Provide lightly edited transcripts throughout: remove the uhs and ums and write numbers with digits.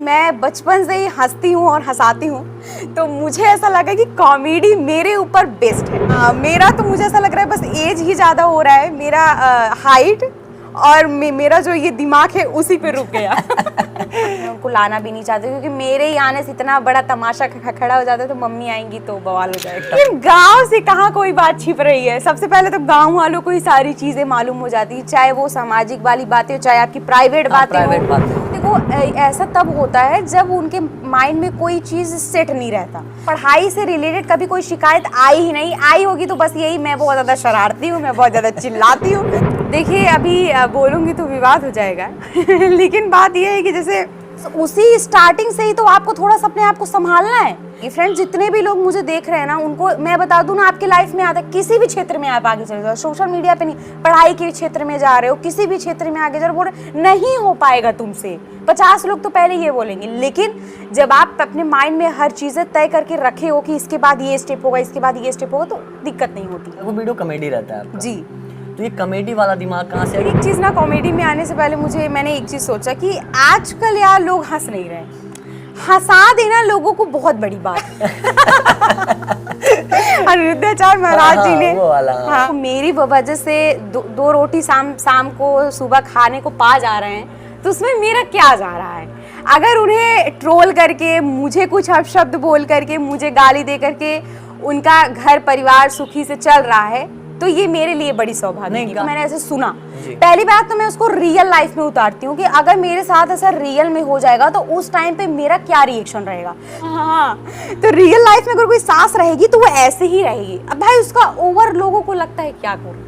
मैं बचपन से ही हंसती हूँ और हंसाती हूँ, तो मुझे ऐसा लगा कि कॉमेडी मेरे ऊपर बेस्ट है। मेरा तो मुझे ऐसा लग रहा है बस एज ही ज़्यादा हो रहा है, मेरा हाइट और मेरा जो ये दिमाग है उसी पे रुक गया। मैं उनको लाना भी नहीं चाहती क्योंकि मेरे ही आने से इतना बड़ा तमाशा खड़ा हो जाता है, तो मम्मी आएंगी तो बवाल हो जाएगा। लेकिन गांव से कहाँ कोई बात छिप रही है। सबसे पहले तो गांव वालों को ही सारी चीजें मालूम हो जाती है, चाहे वो सामाजिक वाली बातें हो, चाहे आपकी प्राइवेट बातें हो। देखो ऐसा तब होता है जब उनके माइंड में कोई चीज सेट नहीं रहता। पढ़ाई से रिलेटेड कभी कोई शिकायत आई ही नहीं, आई होगी तो बस यही मैं बहुत ज्यादा शरारती हूँ, मैं बहुत ज्यादा चिल्लाती हूँ। देखिए अभी बोलूंगी तो विवाद हो जाएगा लेकिन बात यह है कि जैसे उसी स्टार्टिंग से ही तो आपको थोड़ा सा अपने आप को संभालना है। फ्रेंड्स जितने भी लोग मुझे देख रहे हैं ना, उनको मैं बता दूं ना, आपकी लाइफ में आता किसी भी क्षेत्र में आप आगे चले जाओ, सोशल मीडिया पे नहीं, पढ़ाई के क्षेत्र में जा रहे हो, किसी भी क्षेत्र में आगे जा रहे हो, नहीं हो पाएगा तुमसे। 50 लोग तो पहले ये बोलेंगे, लेकिन जब आप अपने माइंड में हर चीजें तय करके रखे हो कि इसके बाद ये स्टेप होगा, इसके बाद ये स्टेप होगा, तो दिक्कत नहीं होती। वो वीडियो कॉमेडी रहता है आपका। जी। तो ये कॉमेडी वाला दिमाग कहाँ से? एक चीज ना, कॉमेडी में आने से पहले मैंने एक चीज सोचा कि आजकल यार लोग हंस नहीं रहे, हंसा देना लोगों को बहुत बड़ी बात है। रुद्राचार्य महाराज जी ने हाँ, मेरी वजह से दो रोटी शाम को सुबह खाने को पा जा रहे हैं, तो उसमें मेरा क्या जा रहा है? अगर उन्हें ट्रोल करके, मुझे कुछ अपशब्द बोल करके, मुझे गाली दे करके उनका घर परिवार सुखी से चल रहा है, तो ये मेरे लिए बड़ी सौभाग्य है। मैंने ऐसे सुना, पहली बात तो मैं उसको रियल लाइफ में उतारती हूँ कि अगर मेरे साथ ऐसा रियल में हो जाएगा तो उस टाइम पे मेरा क्या रिएक्शन रहेगा। हाँ, तो रियल लाइफ में अगर कोई सास रहेगी तो वो ऐसे ही रहेगी। अब भाई उसका ओवर लोगों को लगता है क्या करूँ।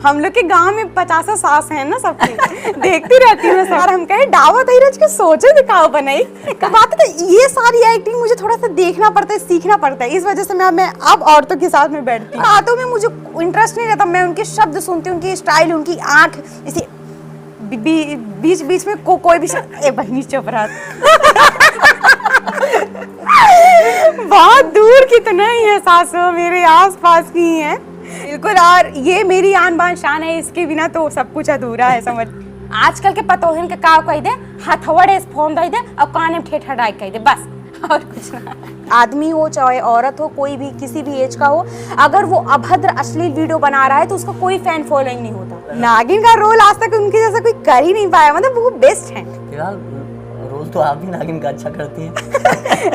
हम लोग के गांव में 50 सास हैं ना, सबकी देखती रहती हूँ सर। हम कहे डावा धीरज के सोचे दिखाओ बनाई बात है, तो ये सारी एक्टिंग मुझे थोड़ा सा देखना पड़ता है, सीखना पड़ता है। इस वजह से मैं अब औरतों के साथ में बैठती हूँ। बातों में मुझे इंटरेस्ट नहीं रहता, मैं उनके शब्द सुनती हूँ, उनकी स्टाइल, उनकी आंख, इसे बीच बीच में कोई भी बहनी चुप रहा बहुत दूर की तो नहीं है सासों, मेरे आस पास की ही है बिल्कुल। और ये मेरी आन बान शान है, इसके बिना तो सब कुछ अधूरा है, समझ। आजकल के पतोहन के काव कह दे, हथवड़े फोन दे दे और काने में ठेठा डाई कह दे, बस और कुछ ना। आदमी हो चाहे औरत हो, कोई भी किसी भी एज का हो, अगर वो अभद्र अश्लील वीडियो बना रहा है तो उसका कोई फैन फॉलोइंग नहीं होता। नागिन का रोल आज तक उनके जैसा कोई कर ही नहीं पाया, मतलब वो बेस्ट है। फिलहाल रोल तो आप भी नागिन का अच्छा करती हैं।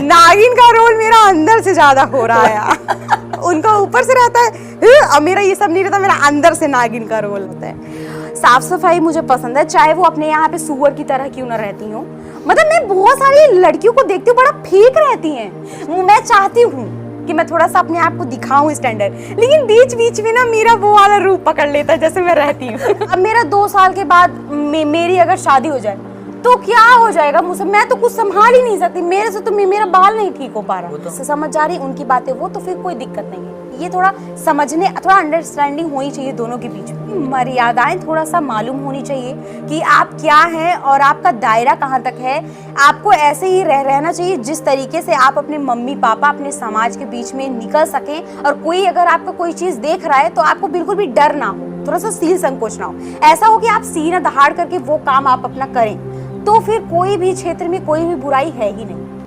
नागिन का रोल मेरा अंदर से ज्यादा हो रहा है। उनका ऊपर से रहता है और मेरा ये सब नहीं रहता, मेरा अंदर से नागिन का रोल होता है। साफ सफाई मुझे पसंद है, चाहे वो अपने यहाँ पे सुअर की तरह क्यों ना रहती हूँ। मतलब मैं बहुत सारी लड़कियों को देखती हूँ बड़ा फेक रहती हैं। मैं चाहती हूँ कि मैं थोड़ा सा अपने आप को दिखाऊं स्टैंडर्ड, लेकिन बीच बीच में ना मेरा वो वाला रूप पकड़ लेता है जैसे मैं रहती हूँ। अब मेरा 2 साल के बाद मेरी अगर शादी हो जाए तो क्या हो जाएगा मुझसे? मैं तो कुछ संभाल ही नहीं सकती, मेरे से तो मेरा बाल नहीं ठीक हो पा रहा। तो समझ जा रही उनकी बातें वो, तो फिर कोई दिक्कत नहीं है। ये थोड़ा समझने, थोड़ा अंडरस्टैंडिंग होनी चाहिए दोनों के बीच में। मर्यादाएं थोड़ा सा मालूम होनी चाहिए कि आप क्या हैं और आपका दायरा कहाँ तक है। आपको ऐसे ही रहना चाहिए जिस तरीके से आप अपने मम्मी पापा, अपने समाज के बीच में निकल सकें। और कोई अगर आपका कोई चीज देख रहा है तो आपको बिल्कुल भी डर ना हो, थोड़ा सा सील संकोच ना हो। ऐसा हो कि आप सीना दहाड़ करके वो काम आप अपना करें, तो फिर कोई भी क्षेत्र में कोई भी बुराई है ही नहीं।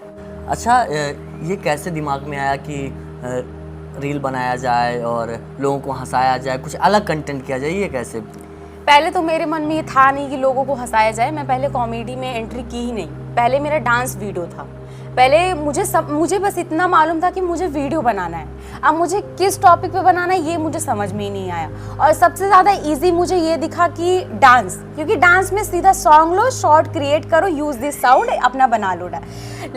अच्छा, ये कैसे दिमाग में आया कि रील बनाया जाए और लोगों को हंसाया जाए, कुछ अलग कंटेंट किया जाए, ये कैसे? पहले तो मेरे मन में ये था नहीं कि लोगों को हंसाया जाए। मैं पहले कॉमेडी में एंट्री की ही नहीं, पहले मेरा डांस वीडियो था। पहले मुझे बस इतना मालूम था कि मुझे वीडियो बनाना है। अब मुझे किस टॉपिक पे बनाना है ये मुझे समझ में ही नहीं आया। और सबसे ज़्यादा इजी मुझे ये दिखा कि डांस, क्योंकि डांस में सीधा सॉन्ग लो, शॉर्ट क्रिएट करो, यूज़ दिस साउंड, अपना बना लो।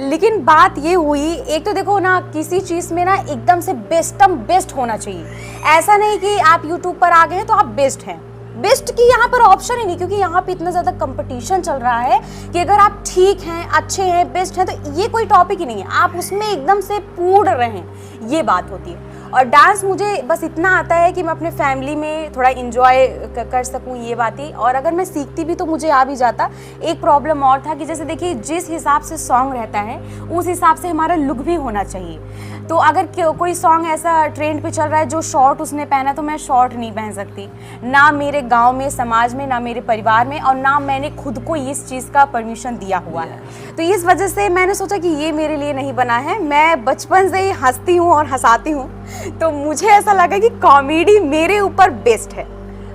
लेकिन बात ये हुई, एक तो देखो ना, किसी चीज़ में ना एकदम से बेस्ट होना चाहिए। ऐसा नहीं कि आप यूट्यूब पर आ गए हैं तो आप बेस्ट हैं। बेस्ट की यहाँ पर ऑप्शन ही नहीं, क्योंकि यहाँ पे इतना ज़्यादा कंपटीशन चल रहा है कि अगर आप ठीक हैं, अच्छे हैं, बेस्ट हैं, तो ये कोई टॉपिक ही नहीं है। आप उसमें एकदम से पूर्ण रहें, ये बात होती है। और डांस मुझे बस इतना आता है कि मैं अपने फैमिली में थोड़ा इंजॉय कर सकूं, ये बात ही। और अगर मैं सीखती भी तो मुझे आ भी जाता। एक प्रॉब्लम और था कि जैसे देखिए जिस हिसाब से सॉन्ग रहता है उस हिसाब से हमारा लुक भी होना चाहिए। तो अगर कोई सॉन्ग ऐसा ट्रेंड पे चल रहा है जो शॉर्ट उसने पहना, तो मैं शॉर्ट नहीं पहन सकती, ना मेरे गांव में, समाज में, ना मेरे परिवार में, और ना मैंने खुद को इस चीज़ का परमिशन दिया हुआ है। तो इस वजह से मैंने सोचा कि ये मेरे लिए नहीं बना है। मैं बचपन से ही हंसती हूँ और हंसाती हूँ, तो मुझे ऐसा लगा कि कॉमेडी मेरे ऊपर बेस्ट है।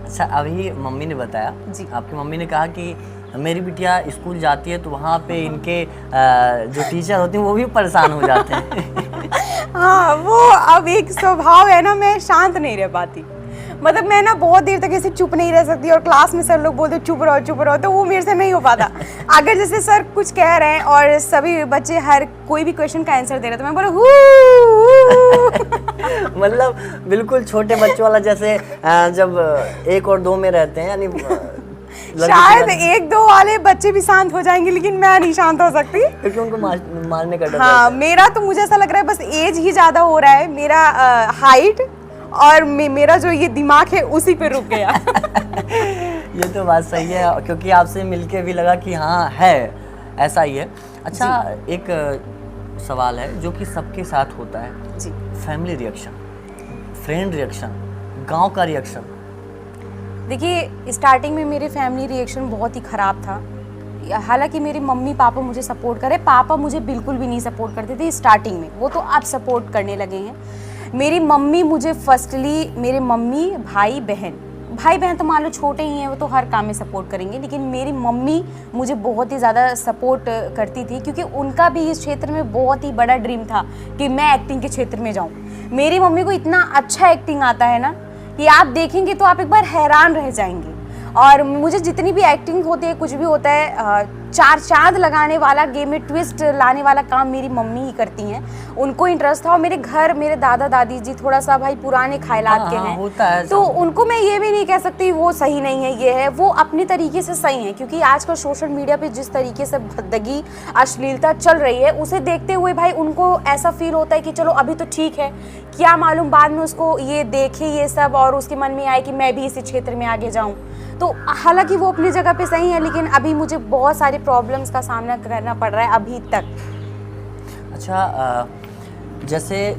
अच्छा, अभी मम्मी ने बताया जी। आपकी मम्मी ने कहा कि मेरी बिटिया स्कूल जाती है तो वहाँ पे इनके जो टीचर होते हैं वो भी परेशान हो जाते हैं। हाँ, वो अब एक स्वभाव है ना, मैं शांत नहीं रह पाती। मतलब मैं ना बहुत देर तक ऐसे चुप नहीं रह सकती, और क्लास में सर लोग बोलते चुप रहो, तो वो मेरे से नहीं हो पाता। अगर जैसे सर कुछ कह रहे हैं और सभी बच्चे हर कोई भी क्वेश्चन का आंसर दे रहे, तो मैं बोलो मतलब बिल्कुल छोटे बच्चों वाला, जैसे जब 1 और 2 में रहते हैं, यानी शायद 1-2 वाले बच्चे भी शांत हो जाएंगे, लेकिन मैं नहीं शांत हो सकती क्योंकि उनको मारने का डर। हाँ, मेरा तो मुझे ऐसा लग रहा है बस एज ही ज़्यादा हो रहा है। मेरा हाइट और मेरा जो ये दिमाग है उसी पे रुक गया। ये तो बात सही है, क्योंकि आपसे मिलके भी लगा कि हाँ है, ऐसा ही है। अच्छा, एक सवाल है जो कि सबके साथ होता है जी। फैमिली रिएक्शन, फ्रेंड रिएक्शन, गांव का रिएक्शन। देखिए स्टार्टिंग में मेरे फैमिली रिएक्शन बहुत ही ख़राब था। हालांकि मेरे मम्मी पापा मुझे सपोर्ट करे, पापा मुझे बिल्कुल भी नहीं सपोर्ट करते थे स्टार्टिंग में, वो तो अब सपोर्ट करने लगे हैं। मेरी मम्मी मुझे फर्स्टली, मेरे मम्मी भाई बहन तो मान लो छोटे ही हैं, वो तो हर काम में सपोर्ट करेंगे, लेकिन मेरी मम्मी मुझे बहुत ही ज़्यादा सपोर्ट करती थी, क्योंकि उनका भी इस क्षेत्र में बहुत ही बड़ा ड्रीम था कि मैं एक्टिंग के क्षेत्र में जाऊँ। मेरी मम्मी को इतना अच्छा एक्टिंग आता है ना कि आप देखेंगे तो आप एक बार हैरान रह जाएंगे। और मुझे जितनी भी एक्टिंग होती है, कुछ भी होता है, चार चांद लगाने वाला, गेम में ट्विस्ट लाने वाला काम मेरी मम्मी ही करती हैं। उनको इंटरेस्ट था। और मेरे घर मेरे दादा दादी जी थोड़ा सा भाई पुराने ख्यालात के हैं, होता है, तो उनको मैं ये भी नहीं कह सकती वो सही नहीं है, ये है, वो अपनी तरीके से सही है। क्योंकि आजकल सोशल मीडिया पे जिस तरीके से भद्दगी, अश्लीलता चल रही है, उसे देखते हुए भाई उनको ऐसा फील होता है कि चलो अभी तो ठीक है, क्या मालूम बाद में उसको ये देखे ये सब और उसके मन में आए कि मैं भी इसी क्षेत्र में आगे जाऊँ। तो हालांकि वो अपनी जगह पे सही है, लेकिन अभी मुझे बहुत सारे प्रॉब्लम्स का सामना करना पड़ रहा है अभी तक। अच्छा, जैसे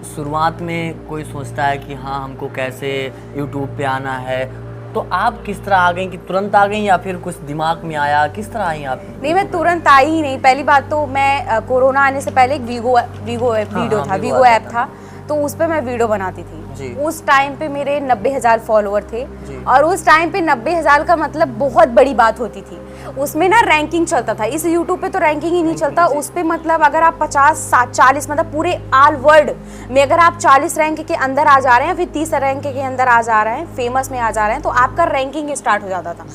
शुरुआत में कोई सोचता है कि हाँ हमको कैसे यूट्यूब पे आना है, तो आप किस तरह आ गई, कि तुरंत आ गई या फिर कुछ दिमाग में आया, किस तरह आई आप? नहीं, मैं तुरंत आई ही नहीं। पहली बात तो मैं कोरोना आने से पहले एक वीगो ऐप था, तो उस पर मैं वीडियो बनाती थी। उस टाइम पे मेरे 90,000 फॉलोअर थे, और उस टाइम पे 90,000 का मतलब बहुत बड़ी बात होती थी। उसमें ना रैंकिंग चलता था, इस यूट्यूब पे तो रैंकिंग ही नहीं चलता। उस पे मतलब अगर आप 50-40 मतलब पूरे ऑल वर्ल्ड में अगर आप 40 रैंक के अंदर आ जा रहे हैं, फिर 30 रैंक के अंदर आ जा रहे हैं, फेमस में आ जा रहे हैं, तो आपका रैंकिंग स्टार्ट हो जाता था।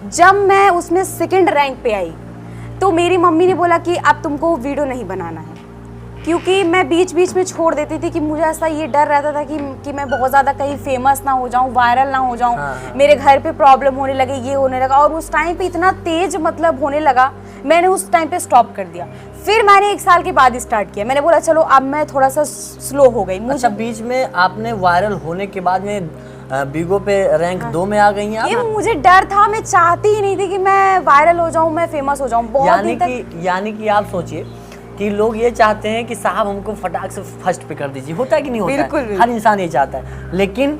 जब मैं उसमें 2nd रैंक पे आई, तो मेरी मम्मी ने बोला कि अब तुमको वीडियो नहीं बनाना है, क्योंकि मैं बीच बीच में छोड़ देती थी कि मुझे ऐसा ये डर रहता था कि मैं बहुत ज़्यादा कहीं फेमस ना हो जाऊं, वायरल ना हो जाऊं, मेरे घर पे प्रॉब्लम होने लगे, ये होने लगा। और उस टाइम पे इतना तेज मतलब होने लगा, मैंने उस टाइम पे स्टॉप कर दिया। फिर मैंने 1 साल के बाद स्टार्ट किया। मैंने बोला चलो अब मैं थोड़ा सा स्लो हो गई। अच्छा, बीच में आपने वायरल होने के बाद में वीगो पे रैंक 2 में आ गई हैं? ये मुझे डर था, मैं चाहती ही नहीं थी कि मैं वायरल हो जाऊं, मैं फेमस हो जाऊं। यानी कि आप सोचिए कि लोग ये चाहते हैं कि साहब हमको फटाक से फर्स्ट पे कर दीजिए, होता है कि नहीं होता? बिल्कुल। हर इंसान ये चाहता है। लेकिन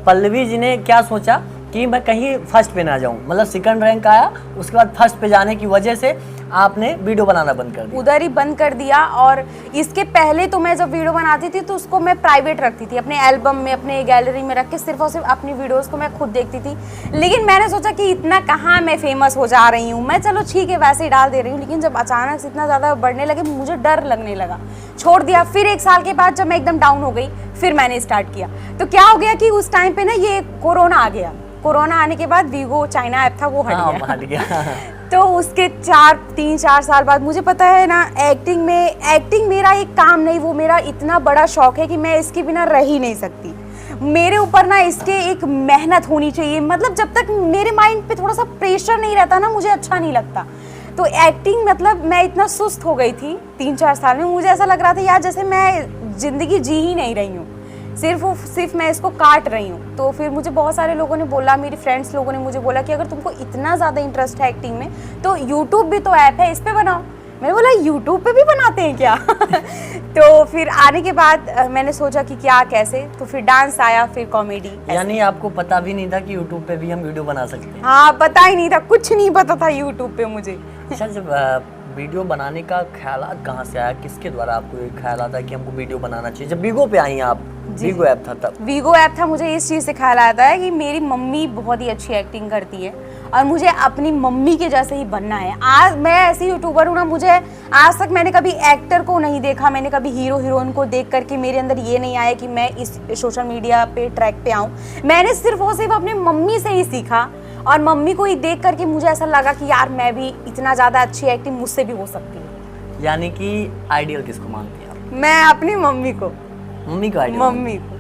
पल्लवी जी ने क्या सोचा कि मैं कहीं फर्स्ट पे ना जाऊं, मतलब 2nd रैंक आया, उसके बाद फर्स्ट पे जाने की वजह से आपने वीडियो बनाना बंद कर दिया। उधर ही बंद कर दिया। और इसके पहले तो मैं जब वीडियो बनाती थी तो उसको मैं प्राइवेट रखती थी, अपने एल्बम में, अपने गैलरी में रख के सिर्फ और सिर्फ अपनी वीडियोस को मैं खुद देखती थी। लेकिन मैंने सोचा कि इतना कहाँ मैं फेमस हो जा रही हूँ, मैं चलो ठीक है वैसे ही डाल दे रही हूँ। लेकिन जब अचानक से इतना ज़्यादा बढ़ने लगे, मुझे डर लगने लगा, छोड़ दिया। फिर 1 साल के बाद जब मैं एकदम डाउन हो गई, फिर मैंने स्टार्ट किया। तो क्या हो गया कि उस टाइम पे ना ये कोरोना आ गया। कोरोना आने के बाद वीगो चाइना ऐप था वो हट गया। तो उसके 3-4 साल बाद मुझे पता है ना, एक्टिंग मेरा एक काम नहीं, वो मेरा इतना बड़ा शौक है कि मैं इसके बिना रह ही नहीं सकती। मेरे ऊपर ना इसके एक मेहनत होनी चाहिए। मतलब जब तक मेरे माइंड पे थोड़ा सा प्रेशर नहीं रहता ना, मुझे अच्छा नहीं लगता। तो एक्टिंग मतलब मैं इतना सुस्त हो गई थी 3-4 साल में, मुझे ऐसा लग रहा था यार जैसे मैं जिंदगी जी ही नहीं रही हूँ। सिर्फ मैं इसको काट रही हूँ। तो फिर मुझे बहुत सारे लोगों ने बोला, मेरी फ्रेंड्स लोगों ने मुझे बोला कि अगर तुमको इतना ज़्यादा इंटरेस्ट है एक्टिंग में तो यूट्यूब भी तो ऐप है, इस पे बनाओ। मैंने बोला यूट्यूब पे भी बनाते हैं क्या? तो फिर आने के बाद मैंने सोचा कि क्या कैसे, तो फिर डांस आया, फिर कॉमेडी। यानी आपको पता भी नहीं था कि यूट्यूब पे भी हम वीडियो बना सकते हैं? हाँ, पता ही नहीं था, कुछ नहीं पता था यूट्यूब पे मुझे। अच्छा, जब वीडियो बनाने का ख्याल कहाँ से आया, किसके द्वारा आपको ये ख्याल आता है कि हमको वीडियो बनाना चाहिए? जब वीगो पे आई हैं आप, वीगो ऐप था तब? वीगो ऐप था, मुझे इस चीज़ से ख्याल आता है कि मेरी मम्मी बहुत ही अच्छी एक्टिंग करती है और मुझे अपनी मम्मी के जैसे ही बनना है। आज मैं ऐसी यूट्यूबर हूँ ना, मुझे आज तक मैंने कभी एक्टर को नहीं देखा, मैंने कभी हीरो हीरोइन को देख करके मेरे अंदर ये नहीं आया कि मैं इस सोशल मीडिया पे ट्रैक पे आऊँ। मैंने सिर्फ अपनी मम्मी से ही सीखा और मम्मी को ही देख करके मुझे ऐसा लगा कि यार मैं भी इतना ज़्यादा अच्छी एक्टिंग मुझसे भी हो सकती है। यानी कि आइडियल किसको मानती हैं आप? मैं अपनी मम्मी को। मम्मी को आइडियल? मम्मी को।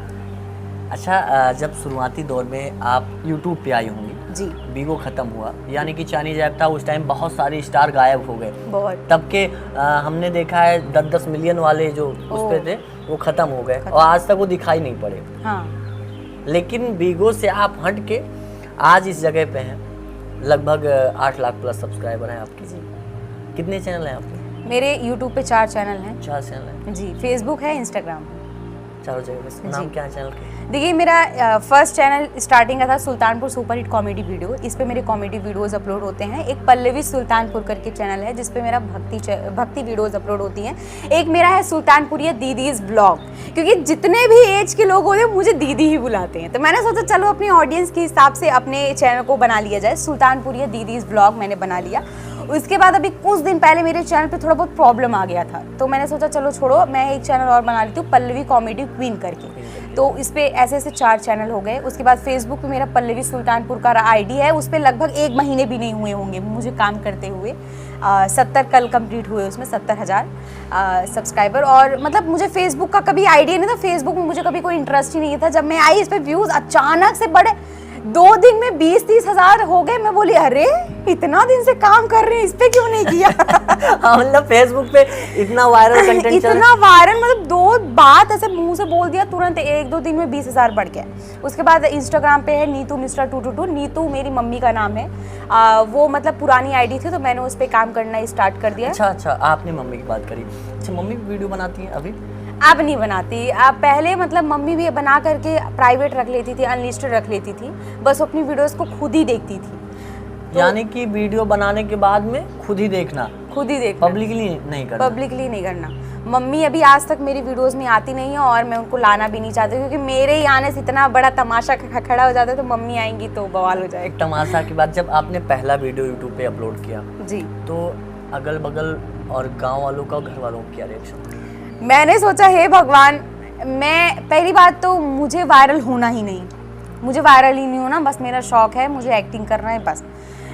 अच्छा, जब शुरुआती दौर में आप यूट्यूब पे आई होंगी जी, वीगो खत्म हुआ, यानी कि चाइनीज ऐप था, उस टाइम बहुत सारे स्टार गायब हो गए। बहुत। तब के हमने देखा है 10-10 मिलियन वाले जो उस पे थे वो खत्म हो गए और आज तक वो दिखाई नहीं पड़े। हाँ। लेकिन वीगो से आप हट के आज इस जगह पे हैं, लगभग 8 लाख प्लस सब्सक्राइबर हैं आपके। जी। कितने चैनल हैं आपके? मेरे यूट्यूब पे 4 चैनल हैं। 4 चैनल हैं जी, फेसबुक है, इंस्टाग्राम। चारों जगह पे। नाम क्या है चैनल के? देखिए, मेरा फर्स्ट चैनल स्टार्टिंग का था Sultanpur super hit comedy video. इस पे मेरे कॉमेडी वीडियोस अपलोड होते हैं। एक पल्लवी सुल्तानपुर करके चैनल है जिस पे मेरा भक्ति वीडियोस अपलोड होती हैं। एक मेरा है सुल्तानपुरिया दीदीज ब्लॉग, क्योंकि जितने भी एज के लोग होते हैं मुझे दीदी ही बुलाते हैं। तो मैंने सोचा चलो अपनी ऑडियंस के हिसाब से अपने चैनल को बना लिया जाए, सुल्तानपुरिया दीदीज ब्लॉग मैंने बना लिया। उसके बाद अभी कुछ दिन पहले मेरे चैनल पे थोड़ा बहुत प्रॉब्लम आ गया था, तो मैंने सोचा चलो छोड़ो, मैं एक चैनल और बना लेती हूँ, पल्लवी कॉमेडी क्वीन करके। तो इस पे ऐसे 4 चैनल हो गए। उसके बाद फेसबुक पे मेरा पल्लवी सुल्तानपुर का आईडी है, उस पे लगभग 1 महीने भी नहीं हुए होंगे मुझे काम करते हुए। 70 कल कंप्लीट हुए उसमें, 70,000 सब्सक्राइबर। और मतलब मुझे फेसबुक का कभी आइडिया नहीं था, फेसबुक में मुझे कभी कोई इंटरेस्ट ही नहीं था। जब मैं आई इस पे व्यूज़ अचानक से बढ़े, 2 दिन में 20-30 हज़ार हो गए। मैं बोली अरे इतना दिन से काम कर रहे हैं, इस पे क्यों नहीं किया? हाँ, मतलब फेसबुक पे इतना वायरल कंटेंट इतना वायरल, मतलब 2 बात ऐसे मुंह से बोल दिया, तुरंत 1-2 दिन में 20,000 बढ़ गया। उसके बाद इंस्टाग्राम पे है नीतू मिस्टर 222। नीतू मेरी मम्मी का नाम है। वो मतलब पुरानी आईडी थी तो मैंने उस पर काम करना स्टार्ट कर दिया। अच्छा, आपने मम्मी की बात करी। अच्छा, मम्मी वीडियो बनाती हैं अभी? अब नहीं बनाती। अब पहले मतलब मम्मी भी बना करके प्राइवेट रख लेती थी, अनलिस्टेड रख लेती थी, बस अपनी वीडियोस को खुद ही देखती थी। तो यानी कि वीडियो बनाने के बाद में खुद ही देखना, पब्लिकली नहीं करना? पब्लिकली नहीं करना। मम्मी अभी आज तक मेरी वीडियोस में आती नहीं है और मैं उनको लाना भी नहीं चाहती, क्योंकि मेरे ही आने से इतना बड़ा तमाशा खड़ा हो जाता है, तो मम्मी आएंगी तो बवाल हो जाएगा। तमाशा की बात, जब आपने पहला वीडियो यूट्यूब पे अपलोड किया जी, तो अगल बगल और गाँव वालों का, घर वालों का क्या रिएक्शन? मैंने सोचा हे भगवान, मैं पहली बात तो मुझे वायरल होना ही नहीं, मुझे वायरल ही नहीं होना, बस मेरा शौक है, मुझे एक्टिंग करना है बस।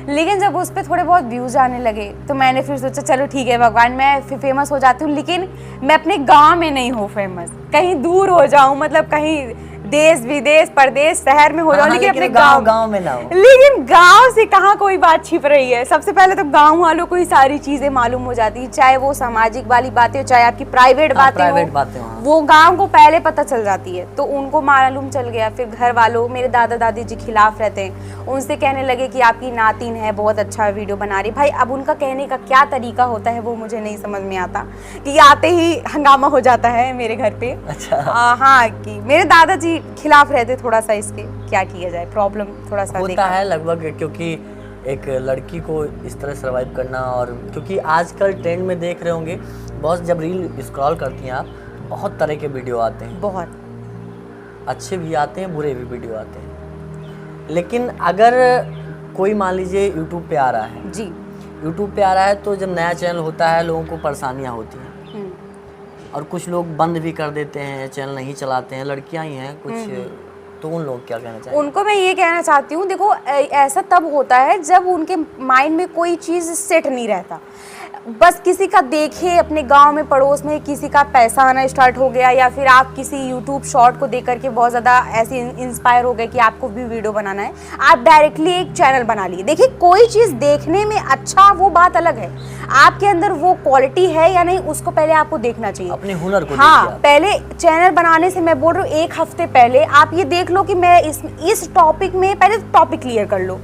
लेकिन जब उस पर थोड़े बहुत व्यूज़ आने लगे तो मैंने फिर सोचा चलो ठीक है भगवान, मैं फिर फेमस हो जाती हूँ, लेकिन मैं अपने गांव में नहीं हूँ फेमस, कहीं दूर हो जाऊँ, मतलब कहीं देश विदेश परदेश शहर में हो जाऊँ, लेकिन अपने गांव में ना हो। लेकिन गांव से कहाँ कोई बात छिप रही है। सबसे पहले तो गांव वालों को ही सारी चीजें मालूम हो जाती है, चाहे वो सामाजिक वाली बातें हो, चाहे आपकी प्राइवेट बातें हो, वो गांव को पहले पता चल जाती है, तो उनको मालूम चल गया। फिर घर वालों, मेरे दादा दादी जी खिलाफ रहते हैं, उनसे कहने लगे कि आपकी नातिन है, बहुत अच्छा वीडियो बना रही। भाई अब उनका कहने का क्या तरीका होता है वो मुझे नहीं समझ में आता, कि आते ही हंगामा हो जाता है मेरे घर पे। अच्छा। हाँ, कि मेरे दादाजी खिलाफ रहते थोड़ा सा, इसके क्या किया जाए, प्रॉब्लम थोड़ा सा होता है लगभग, क्योंकि एक लड़की को इस तरह सर्वाइव करना, और क्योंकि आजकल ट्रेंड में देख रहे होंगे बहुत, जब रील स्क्रॉल करती हैं आप, बहुत तरह के वीडियो आते हैं, बहुत अच्छे भी आते हैं, बुरे भी वीडियो आते हैं। लेकिन अगर कोई मान लीजिए यूट्यूब पे आ रहा है जी, यूट्यूब पे आ रहा है, तो जब नया चैनल होता है लोगों को परेशानियाँ होती हैं, और कुछ लोग बंद भी कर देते हैं, चैनल नहीं चलाते हैं, लड़कियां ही हैं कुछ तो उन लोग क्या कहना चाहिए? उनको मैं ये कहना चाहती हूँ, देखो ऐसा तब होता है जब उनके माइंड में कोई चीज़ सेट नहीं रहता। बस किसी का देखे अपने गांव में पड़ोस में किसी का पैसा आना स्टार्ट हो गया, या फिर आप किसी यूट्यूब शॉर्ट को देख करके बहुत ज़्यादा ऐसे इंस्पायर हो गए कि आपको भी वीडियो बनाना है, आप डायरेक्टली एक चैनल बना लिए। देखिए कोई चीज़ देखने में अच्छा वो बात अलग है, आपके अंदर वो क्वालिटी है या नहीं उसको पहले आपको देखना चाहिए, अपने हुनर को हाँ। देखिए आप। पहले चैनल बनाने से मैं बोल रही हूँ 1 हफ्ते पहले आप ये देख लो कि मैं इस टॉपिक में, पहले टॉपिक क्लियर कर लो,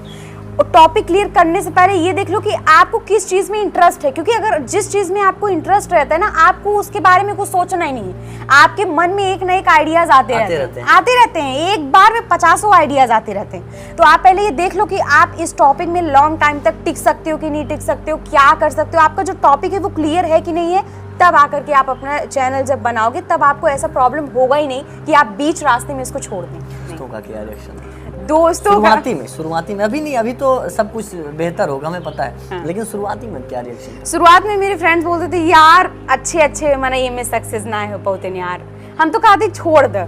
और टॉपिक क्लियर करने से पहले ये देख लो कि आपको किस चीज़ में इंटरेस्ट है, क्योंकि अगर जिस चीज़ में आपको इंटरेस्ट रहता है ना, आपको उसके बारे में कुछ सोचना ही नहीं है। आपके मन में एक न एक आइडियाज आते रहते हैं, एक बार में 50 आइडियाज आते रहते हैं। तो आप पहले ये देख लो कि आप इस टॉपिक में लॉन्ग टाइम तक टिक सकते हो कि नहीं टिक सकते हो, क्या कर सकते हो, आपका जो टॉपिक है वो क्लियर है कि नहीं है। तब आकर के आप अपना चैनल जब बनाओगे तब आपको ऐसा प्रॉब्लम होगा ही नहीं कि आप बीच रास्ते में इसको छोड़ दें। दोस्तों का क्या रिएक्शन? दोस्तों शुरुआती में अभी नहीं, अभी तो सब कुछ बेहतर होगा हमें पता है, हाँ। लेकिन शुरुआती में क्या रिएक्शन? शुरुआत में मेरे फ्रेंड्स बोलते थे यार अच्छे मैंने ये में सक्सेस ना हो पाते नहीं यार, हम तो कहते छोड़ दे,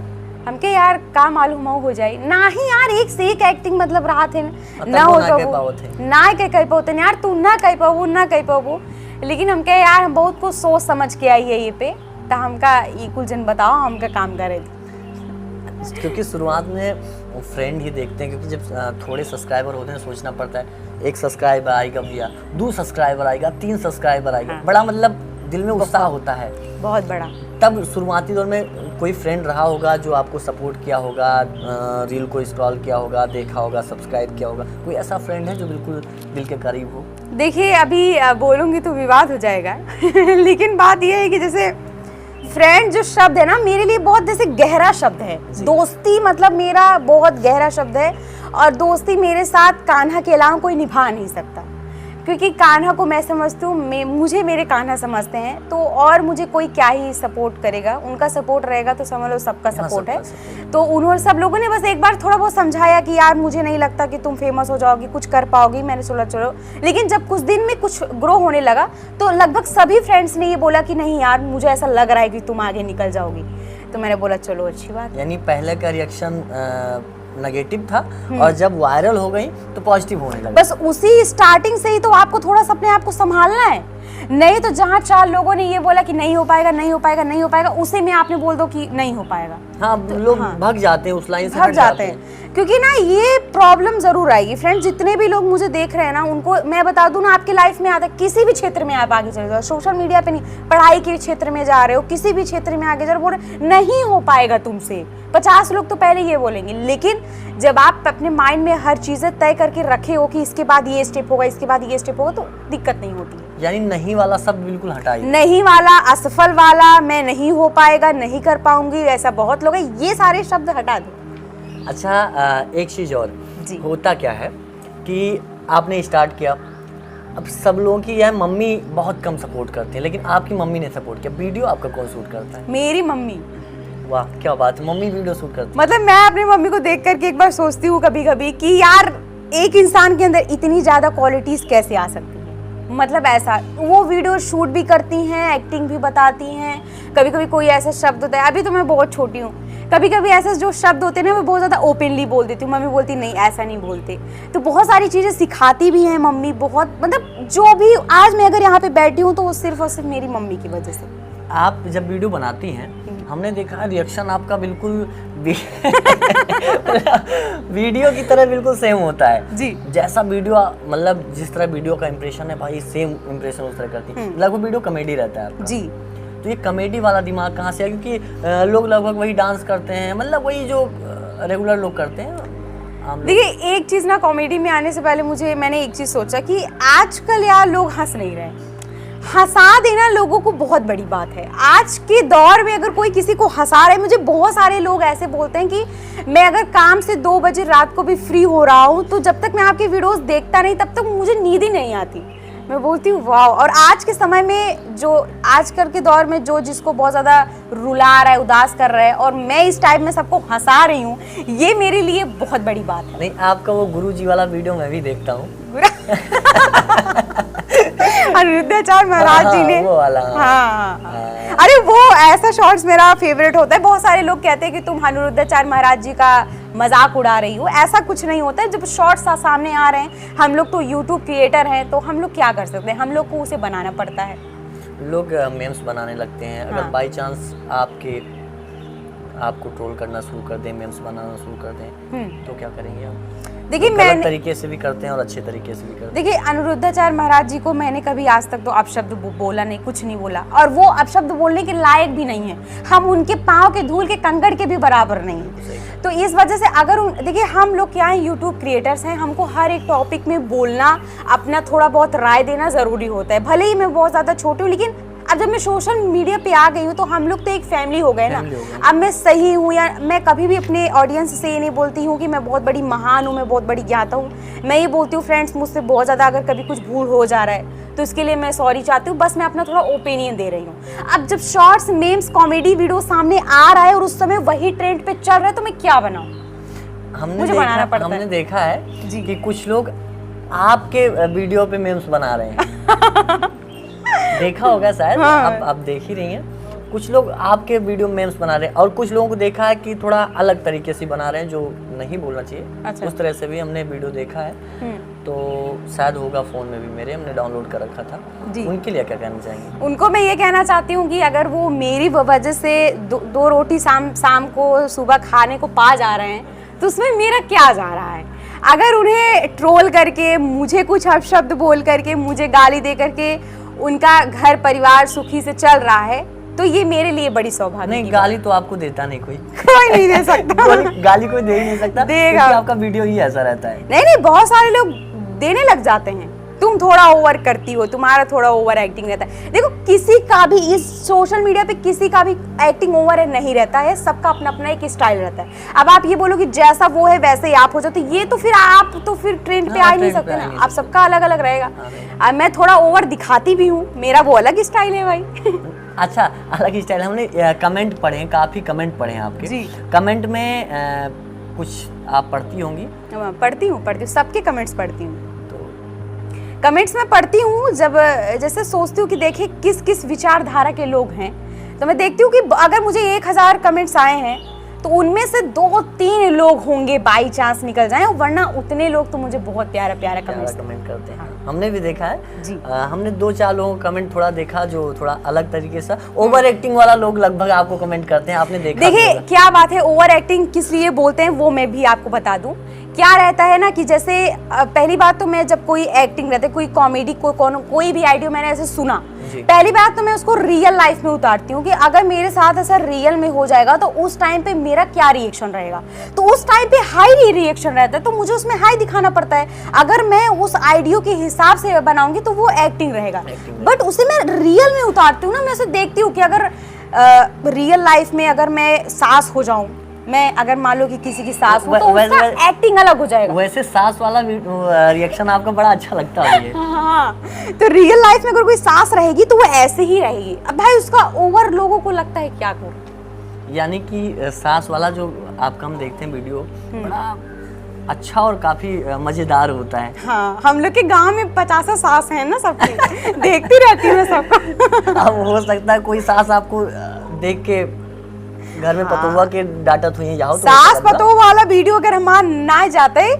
हम के यार का मालूम हो जाए ना ही यार, एक से एक एक्टिंग मतलब रहा थे ना हो ना कह पाते यार, तू ना कह पाबू, लेकिन हम कहे यार हम बहुत कुछ सोच समझ के आई है ये पे, तो हमका ये कुल जन बताओ हमका काम करे थे। क्योंकि शुरुआत में फ्रेंड ही देखते हैं, क्योंकि जब थोड़े सब्सक्राइबर होते हैं सोचना पड़ता है, 1 सब्सक्राइबर आएगा भैया, 2 सब्सक्राइबर आएगा, 3 सब्सक्राइबर आएगा, हाँ। बड़ा मतलब दिल में उत्साह होता है बहुत बड़ा। तब शुरुआती दौर में कोई फ्रेंड रहा होगा जो आपको सपोर्ट किया होगा, रील को स्क्रॉल किया होगा, देखा होगा, सब्सक्राइब किया होगा, कोई ऐसा फ्रेंड है जो बिल्कुल दिल के करीब हो? देखिए अभी बोलूँगी तो विवाद हो जाएगा लेकिन बात यह है कि जैसे फ्रेंड जो शब्द है ना मेरे लिए बहुत जैसे गहरा शब्द है। दोस्ती मतलब मेरा बहुत गहरा शब्द है, और दोस्ती मेरे साथ कान्हा के अलावा कोई निभा नहीं सकता, क्योंकि कान्हा को मैं समझती हूँ, मुझे मेरे कान्हा समझते हैं, तो और मुझे कोई क्या ही सपोर्ट करेगा, उनका सपोर्ट रहेगा तो समझ लो सबका सपोर्ट है। तो उन्होंने सब लोगों ने बस एक बार थोड़ा बहुत समझाया कि यार मुझे नहीं लगता कि तुम फेमस हो जाओगी, कुछ कर पाओगी, मैंने सोचा चलो, लेकिन जब कुछ दिन में कुछ ग्रो होने लगा तो लगभग सभी फ्रेंड्स ने ये बोला कि नहीं यार मुझे ऐसा लग रहा है कि तुम आगे निकल जाओगी, तो मैंने बोला चलो अच्छी बात। यानी पहले का रिएक्शन नेगेटिव था और जब वायरल हो गई तो पॉजिटिव होने लगा। बस उसी स्टार्टिंग से ही तो आपको थोड़ा सा अपने आप को संभालना है, नहीं तो जहाँ 4 लोगों ने ये बोला कि नहीं हो पाएगा, उसे में आपने बोल दो कि नहीं हो पाएगा, हाँ लोग भाग जाते हैं उस लाइन से, भाग जाते हैं। क्योंकि ना ये प्रॉब्लम जरूर आएगी फ्रेंड्स, जितने भी लोग मुझे देख रहे हैं ना उनको मैं बता दूं ना, आपके लाइफ में आता किसी भी क्षेत्र में आप आगे चले जाओ, सोशल मीडिया पे नहीं, पढ़ाई के क्षेत्र में जा रहे हो, किसी भी क्षेत्र में आगे जा रहे हो, बोल रहे नहीं हो पाएगा तुमसे, 50 लोग तो पहले ये बोलेंगे, लेकिन जब आप अपने माइंड में हर चीजें तय करके रखे हो कि इसके बाद ये स्टेप होगा, इसके बाद ये स्टेप होगा, तो दिक्कत नहीं होती है। यानी नहीं वाला सब बिल्कुल हटाइए, नहीं वाला, असफल वाला, मैं नहीं हो पाएगा, नहीं कर पाऊंगी, ऐसा बहुत लोग हैं, ये सारे शब्द हटा दो। अच्छा एक चीज और जी, होता क्या है कि आपने स्टार्ट किया, अब सब लोगों की यह मम्मी बहुत कम सपोर्ट करते हैं, लेकिन आपकी मम्मी ने सपोर्ट किया। वीडियो आपका कौन शूट करता है? मेरी मम्मी। वाह क्या बात है, मम्मी वीडियो शूट करती है। मतलब मैं अपनी मम्मी को देख करके एक बार सोचती हूँ कभी कभी कि यार एक इंसान के अंदर इतनी ज्यादा क्वालिटीज कैसे आ सकती है, मतलब ऐसा वो वीडियो शूट भी करती हैं, एक्टिंग भी बताती हैं, कभी कभी कोई ऐसा शब्द होता है, अभी तो मैं बहुत छोटी हूँ, कभी कभी ऐसे जो शब्द होते हैं ना मैं बहुत ज़्यादा ओपनली बोल देती हूँ, मम्मी बोलती नहीं ऐसा नहीं बोलते, तो बहुत सारी चीज़ें सिखाती भी हैं मम्मी, बहुत मतलब जो भी आज मैं अगर यहाँ पे बैठी हूँ तो वो सिर्फ और सिर्फ मेरी मम्मी की वजह से। आप जब वीडियो बनाती हैं हमने देखा रिएक्शन आपका बिल्कुल वीडियो की तरह बिल्कुल सेम होता है जी, जैसा वीडियो मतलब जिस तरह वीडियो का इंप्रेशन है भाई सेम इंप्रेशन उस तरह करती है, लगभग वीडियो कॉमेडी रहता है आपका जी। तो ये कॉमेडी वाला दिमाग कहाँ से आया? क्योंकि लोग लगभग वही डांस करते हैं, मतलब वही जो रेगुलर लोग करते हैं। देखिए एक चीज़ ना, कॉमेडी में आने से पहले मैंने एक चीज़ सोचा कि आजकल यार लोग हंस नहीं रहे, हंसा देना लोगों को बहुत बड़ी बात है। आज के दौर में अगर कोई किसी को हंसा रहा है, मुझे बहुत सारे लोग ऐसे बोलते हैं कि मैं अगर काम से 2 बजे रात को भी फ्री हो रहा हूँ तो जब तक मैं आपके वीडियोस देखता नहीं तब तक मुझे नींद ही नहीं आती। मैं बोलती हूँ वाह। और आज के समय में जो आजकल के दौर में जो जिसको बहुत ज़्यादा रुला रहा है, उदास कर रहा है, और मैं इस टाइप में सबको हंसा रही हूँ, ये मेरे लिए बहुत बड़ी बात है। नहीं आपका वो गुरुजी वाला वीडियो मैं भी देखता हूँ अनिरुद्धाचार्य महाराज जी ने वो वाला, हाँ। अरे वो ऐसा शॉर्ट्स मेरा फेवरेट होता है। बहुत सारे लोग कहते हैं कि तुम अनिरुद्धाचार्य महाराज जी का मजाक उड़ा रही हूँ, ऐसा कुछ नहीं होता है। जब शॉर्ट्स सामने आ रहे हैं, हम लोग तो यूट्यूब क्रिएटर हैं, तो हम लोग क्या कर सकते हैं, हम लोग को उसे बनाना पड़ता है। लोग मेम्स बनाने लगते हैं। अगर हाँ। बाई चांस आपको ट्रोल करना शुरू कर दें, मेम्स बनाना शुरू कर दें, तो क्या करेंगे आप? देखिए, गलत मैंने तरीके से भी करते हैं और अच्छे तरीके से भी करते हैं। देखिए, अनिरुद्धाचार्य महाराज जी को मैंने कभी आज तक तो अपशब्द बोला नहीं, कुछ नहीं बोला, और वो अपशब्द बोलने के लायक भी नहीं है। हम उनके पाँव के धूल के कंकड़ के भी बराबर नहीं है। तो इस वजह से अगर देखिए, हम लोग क्या है, यूट्यूब क्रिएटर्स हैं, हमको हर एक टॉपिक में बोलना, अपना थोड़ा बहुत राय देना ज़रूरी होता है। भले ही मैं बहुत ज़्यादा छोटी हूँ, लेकिन अब जब मैं सोशल मीडिया पे आ गई हूँ तो हम लोग तो एक फैमिली हो गए ना। अब मैं सही हूँ या मैं कभी भी अपने ऑडियंस से ये नहीं बोलती हूँ कि मैं बहुत बड़ी महान हूँ, मैं बहुत बड़ी ज्ञाता हूँ। मैं ये बोलती हूँ, फ्रेंड्स मुझसे बहुत ज़्यादा अगर कभी कुछ भूल हो जा रहा है तो इसके लिए मैं सॉरी चाहती हूँ। बस मैं अपना थोड़ा ओपिनियन दे रही हूँ। अब जब शॉर्ट्स, मेम्स, कॉमेडी वीडियो सामने आ रहा है और उस समय वही ट्रेंड पे चल रहा है, तो मैं क्या बनाऊँ? हमने देखा है कि कुछ लोग आपके वीडियो पे मेम्स बना रहे हैं। देखा होगा शायद। हाँ। आप देख ही रही हैं। कुछ लोग आपके वीडियो मेम्स बना रहे हैं और कुछ लोगों को देखा है कि थोड़ा अलग तरीके से बना रहे हैं, जो नहीं बोलना चाहिए। अच्छा। उस तरह से भी हमने वीडियो देखा है। तो शायद होगा फ़ोन में भी, मेरे हमने डाउनलोड कर रखा था जी। उनके लिए क्या कहना चाहेंगे? उनको मैं ये कहना चाहती हूँ कि अगर वो मेरी वजह से दो रोटी शाम को सुबह खाने को पा जा रहे हैं, तो उसमें मेरा क्या जा रहा है? अगर उन्हें ट्रोल करके, मुझे कुछ अपशब्द बोल करके, मुझे गाली दे करके उनका घर परिवार सुखी से चल रहा है, तो ये मेरे लिए बड़ी सौभाग्य। नहीं, गाली तो आपको देता नहीं कोई। कोई नहीं दे सकता। गाली कोई दे ही नहीं सकता, देगा। क्योंकि आपका वीडियो ही ऐसा रहता है। नहीं, बहुत सारे लोग देने लग जाते हैं, तुम थोड़ा ओवर करती हो, तुम्हारा थोड़ा ओवर एक्टिंग रहता है। देखो, किसी का भी इस सोशल मीडिया पे किसी का भी एक्टिंग ओवर नहीं रहता है, सबका अपना अपना एक स्टाइल रहता है। अब आप ये बोलो कि जैसा वो है वैसे ही आप हो जाओ, तो ये तो फिर आप तो फिर ट्रेंड पे आ ही नहीं सकते ना। आप सबका अलग अलग रहेगा। अब मैं थोड़ा ओवर दिखाती भी हूँ, मेरा वो अलग स्टाइल है भाई। अच्छा, अलग स्टाइल। हमने कमेंट पढ़े हैं, काफ़ी कमेंट पढ़े हैं आपके जी। कमेंट में कुछ आप पढ़ती होंगी? पढ़ती हूँ, सबके कमेंट्स पढ़ती हूँ। कमेंट्स में पढ़ती हूँ, जब जैसे सोचती हूँ कि देखिए किस किस विचारधारा के लोग हैं, तो मैं देखती हूँ कि अगर मुझे 1000 कमेंट्स आए हैं तो उनमें से 2-3 लोग होंगे बाई चांस निकल जाएं, वरना उतने लोग तो मुझे बहुत प्यारा कमेंट करते हैं। हमने भी देखा है जी। हमने 2-4 लोगों का कमेंट थोड़ा देखा जो थोड़ा अलग तरीके से ओवर एक्टिंग वाला लोग लगभग आपको कमेंट करते हैं। आपने देखा? देखिए क्या बात है, ओवर एक्टिंग किस लिए बोलते हैं वो मैं भी आपको बता दूं। क्या रहता है ना कि जैसे पहली बात तो मैं जब कोई एक्टिंग रहता है, कोई कॉमेडी, कोई भी आइडिया मैंने ऐसे सुना, पहली बात तो मैं उसको रियल लाइफ में उतारती हूँ कि अगर मेरे साथ ऐसा रियल में हो जाएगा तो उस टाइम पे मेरा क्या रिएक्शन रहेगा। तो उस टाइम पे हाई रिएक्शन रहता है, तो मुझे उसमें हाई दिखाना पड़ता है। अगर मैं उस आइडिया के हिसाब से बनाऊंगी तो वो एक्टिंग रहेगा, बट उसे मैं रियल में उतारती हूँ ना। मैं उसे देखती हूँ कि अगर रियल लाइफ में अगर मैं सास हो जाऊं, मैं अगर मान लो कि किसी की सास हो, तो उसका एक्टिंग अलग हो जाएगा। वैसे सास वाला रिएक्शन आपका बड़ा अच्छा लगता है। हाँ, तो रियल लाइफ में अगर कोई सास रहेगी तो वो ऐसे ही रहेगी। अब भाई उसका ओवर लोगों को लगता है क्या करूं। यानी कि सास वाला जो आपका हम देखते हैं वीडियो, बड़ा अच्छा और काफी मजेदार होता है। हाँ, हम लोग के गांव में 50 सास हैं ना सबकी। देखती रहती हूँ सबको। अब हो सकता है कोई सास आपको देख के घर में पतोवा के डांटत हुई जाओ, तो सास पतोह वाला वीडियो अगर हमार ना जाते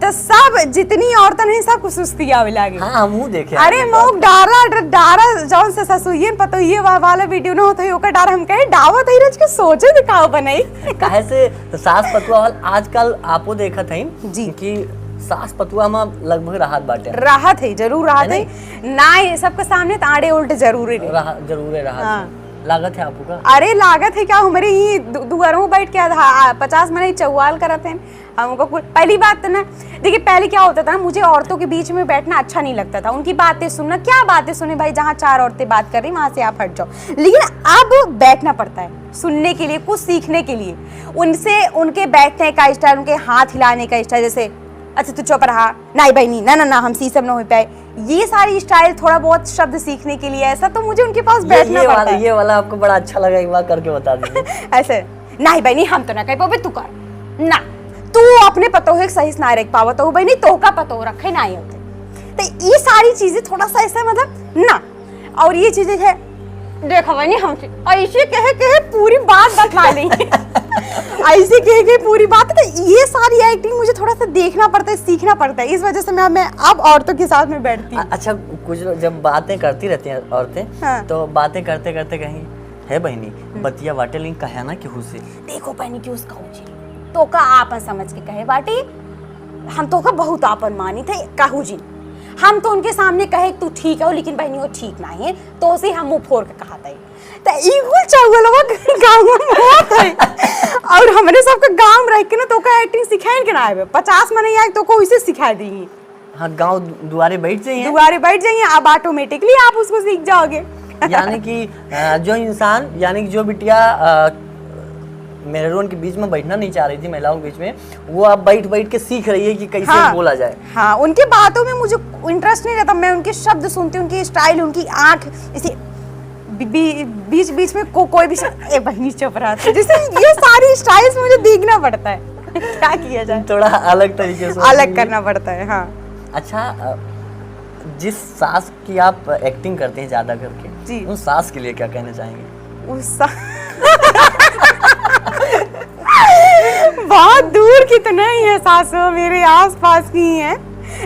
तो सब जितनी औरतें हैं सब सुस्ती आवे लागे। हाँ, हम देखे। अरे मौक डारा जौन से ससुइयन पतोहिए वाला वीडियो ना होता है, ओकर डारा हम कहे डावत है रज के सोचे दिखाओ बनाई। काहे से सास पतुआ वाला आजकल आपो देखत हई जी कि सास पतुआ में लगभग राहत बाटे। राहत है, जरूर राहत है ना। ये सबके सामने ताड़े उल्टे जरूर है, जरूर है राहत। लागत है आपको का? अरे लागत है क्या, हमारे ही दुआरों बैठ के 50 महीने चौवाल करत हैं हमको। पहली बात तो ना देखिए, पहले क्या होता था ना, मुझे औरतों के बीच में बैठना अच्छा नहीं लगता था। उनकी बातें सुनना, क्या बातें सुने भाई, जहाँ 4 औरतें बात कर रही वहां से आप हट जाओ। लेकिन अब बैठना पड़ता है सुनने के लिए, कुछ सीखने के लिए। उनसे उनके बैठने का स्टाइल, उनके हाथ हिलाने का स्टाइल, जैसे अच्छा तू चुप रहा, नहीं भाई नहीं, ना हम सी सब न हो पाए, ये सारी स्टाइल, थोड़ा बहुत शब्द सीखने के लिए ऐसा, तो मुझे उनके पास बैठना पड़ता है। ये वाला आपको बड़ा अच्छा लगा, एक बार करके बता दीजिए। ऐसे नहीं भाई नहीं, हम तो ना कह पावे, तू कर ना, तू अपने पतोहे सही से ना रख पावा, तो भाई नहीं तो का पतोह रखे ना होते। तो ये सारी चीजें थोड़ा सा ऐसा मतलब ना, और ये चीजें है देखो भाई नहीं हमसे ऐसे कहे पूरी बात बतला ली। ऐसे कह के पूरी बात है। तो ये सारी एक्टिंग मुझे थोड़ा सा देखना पड़ता है, सीखना पड़ता है, इस वजह से मैं अब औरतों के साथ में बैठती हूँ। अच्छा, कुछ लोग जब बातें करती रहती हैं औरतें, हाँ। तो बातें करते करते कहीं है बहनी बतिया वाटे लिंक कहे ना केहू से, देखो बहनी की उसका उची तो का आपन समझ के कहे बाटी, हम तो का बहुत आपन मानी थे कहू जी, हम तो उनके सामने कहे तू ठीक है, लेकिन बहनी वो ठीक नहीं है, तो उसे हम मुंह फोड़ के कहते हैं। तो इगुल चावलवा गांव में बहुत है, और हमरे सबका गांव रह के ना तो का एक्टिंग सिखाएं के ना आए 50 मने आए तो को इसे सिखा दी। हाँ, गांव दुआरे बैठ जाइए, दुआरे बैठ जाइए, अब ऑटोमेटिकली आप उसको सीख जाओगे। यानी कि जो इंसान, यानी कि जो बिटिया मेहरून के बीच में बैठना नहीं चाह रही थी, महिलाओं के बीच में, वो अब बैठ बैठ के सीख रही है कि कैसे हाँ, बोला जाए। हाँ, उनके बातों में मुझे इंटरेस्ट नहीं रहता, मैं उनके शब्द सुनती हूँ, उनकी स्टाइल, उनकी आंख, इसे बीच बीच में कोई भी ए बहनी चुप रहा था, जैसे ये सारी स्टाइल्स मुझे देखना पड़ता है। क्या किया जाए, थोड़ा अलग तरीके से अलग करना पड़ता है। हाँ। अच्छा, जिस सास की आप एक्टिंग करते हैं ज्यादा करके जी, उन सास के लिए क्या कहना चाहेंगे? उस बहुत दूर की तो नहीं है सासू, मेरे आसपास की ही है,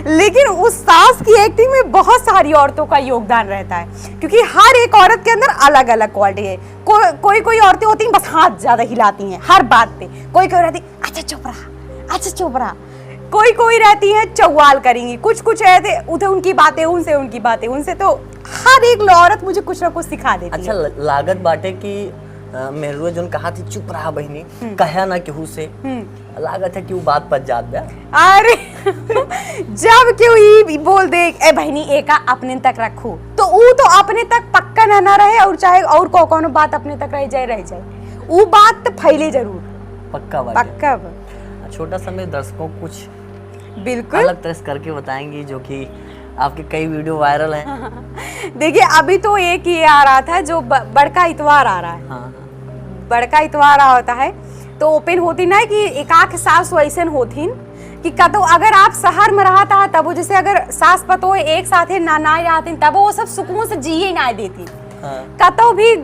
लेकिन उस सास की एक्टिंग में बहुत सारी औरतों का योगदान रहता है, क्योंकि हर एक औरत के अंदर अलग अलग क्वालिटी है। कोई औरतें होती हैं बस हाथ ज्यादा हिलाती हैं हर बात पे, कोई रहती अच्छा चुप रहा, अच्छा चुप रहा, कोई रहती है चौवाल करेंगी, कुछ रहते उधर उनकी बातें उनसे, उनकी बातें उनसे, तो हर एक औरत मुझे कुछ ना कुछ सिखा देती अच्छा, है। लागत बाटे की मेहरुआ जोन कहा थी चुप रहा बहनी, कहा ना केहू से, लागत है कि वो बात पर जात बे। अरे जब क्यों ही बोल दे ए बहनी एका अपने तक रखो, तो वो तो अपने तक पक्का ना रहे, और चाहे और कौनो बात अपने तक रह जाए, वो बात तो फैले जरूर, पक्का बात पक्का। छोटा सा मेरे दर्शकों को कुछ बिल्कुल अलग तरह से करके बताएंगी, जो कि आपके कई वीडियो वायरल हैं। देखिए अभी तो एक ये आ रहा था जो बड़का इतवार आ रहा है। हाँ। बड़का इतवार होता है तो ओपन होती ना कि एकाक सास वैसन होती कि कतो अगर आप शहर में रहता तब वो जैसे अगर सास पतो एक साथ ना रहती तब वो सब सुकून से जिए ना देती, हाँ। कतो भी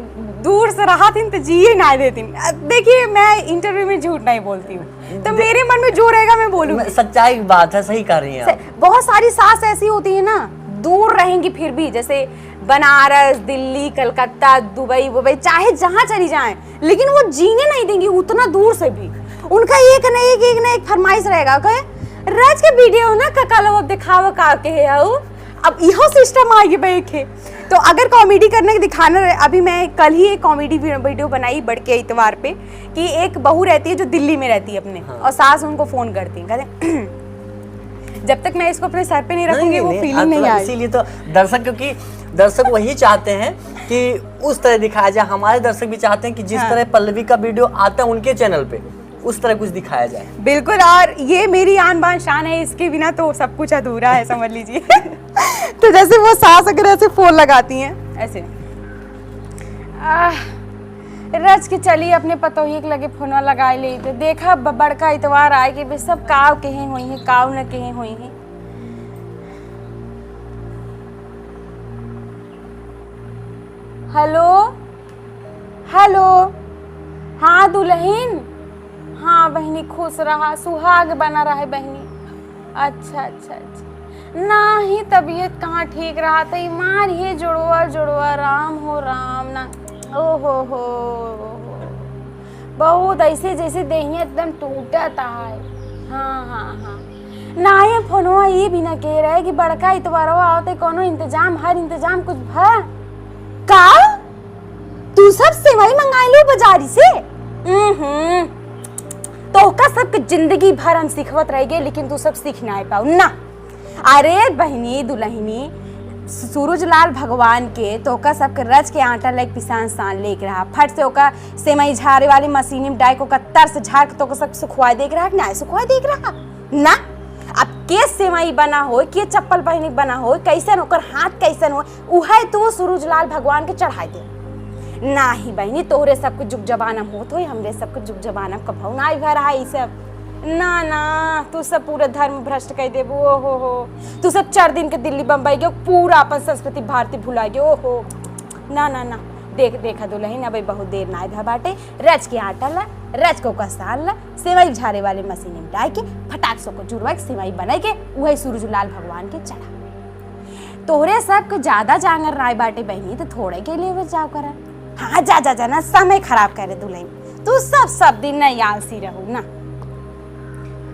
दूर से रहती तो जिए ना देती। देखिए मैं इंटरव्यू में झूठ नहीं बोलती हूँ, तो मेरे मन में जो रहेगा मैं बोलूंगी, सच्चाई की बात है, सही कर रही हैं आप। बहुत सारी सास ऐसी होती है ना दूर रहेंगी फिर भी, जैसे बनारस, दिल्ली, कलकत्ता, दुबई, चाहे जहाँ चली जाएं, लेकिन वो जीने नहीं देंगी उतना दूर से भी। उनका एक न एक फरमाइश रहेगा कहे राज के वीडियो ना कल दिखावा का के है अब यहो सिस्टम आ गई बैठे। तो अगर कॉमेडी करने के दिखाना रहे, अभी मैं कल ही एक कॉमेडी वीडियो बनाई बड़के इतवार पे कि एक बहू रहती है जो दिल्ली में रहती है अपने, और सास उनको फोन करती है, कहते जब तक मैं इसको अपने सर पे नहीं रखूंगी वो फीलिंग नहीं आएगी। इसीलिए तो दर्शक, क्योंकि दर्शक वही चाहते हैं कि उस तरह दिखाया जाए, हमारे दर्शक भी चाहते हैं कि जिस तरह पल्लवी का वीडियो आता है उनके चैनल पे उस तरह कुछ दिखाया जाए। बिल्कुल, और ये मेरी आन बान शान है, इसके बिना तो सब कुछ अधूरा है, समझ लीजिए। तो जैसे वो सास अगर ऐसे फोन लगाती हैं ऐसे रच के चली अपने पतोही के लगे फोन लगा ले, तो देखा बड़का इतवार आए कि सब काव कहे हुई है, काव न कहे हुई है। हेलो हेलो, हाँ दुल्हन, हाँ बहनी खुश रहा, सुहाग बना रहा है बहनी। अच्छा अच्छा अच्छा, ना ही तबीयत कहाँ ठीक रहा था, मार ही जुड़वा राम हो राम ना, ओहो हो बहुत ऐसे जैसे देहिया एकदम टूटता है। हाँ हाँ हाँ, ना ये फोनवा ये भी ना कह रहा है कि बड़का इतवारवा आवते कोनो इंतजाम, हर इंतजाम कुछ भा का तू सब सेवाई मंगा लो बाजारी से। तो का सब जिंदगी भर हम सिखवत रह गए, लेकिन तू सब सीख ना पाऊ ना। अरे बहनी दुल्हनी, सूरजलाल भगवान के तो का सबके रच के आटा लेके पिसान सान लेके रहा, फट से ओका सेमई झाड़े वाली मशीन में डाई को कत्तर से झाड़ के तो का सब सुखवाई देख रहा ना, सुखवाई देख रहा ना। अब के सेवई बना हो, के चप्पल पहने बना हो, कैसन ओकर हाथ कैसन हो, उहे तो सूरजलाल भगवान के चढ़ाई दे ना ही बहनी। तोहरे सबके जुग जबानम होत हो, हमरे सबके जुग जबानम कभू ना भर रहा ई सब ना ना। तू सब पूरे धर्म भ्रष्ट कर देबो, ओहो हो। तू सब 4 दिन के दिल्ली बम्बई गयो, पूरा अपन संस्कृति भारतीय भुला गयो, ओहो ना ना ना। देखा दुल्हन अभी बहुत देर ना भा बाटे, रच के आटा ला, रच को कसान ला, सेवई झारे वाले मशीन में डाल के फटाक सो को जुड़वा के सेवई बनाई के वही सूरज लाल भगवान के चढ़ा। तोहरे सब को ज्यादा जांगर राय बाटे बहनी तो थोड़े के लिए जाओ करा। हाँ जा ना समय खराब करे दुल्हन, तू सब दिन ना आलसी रहू ना।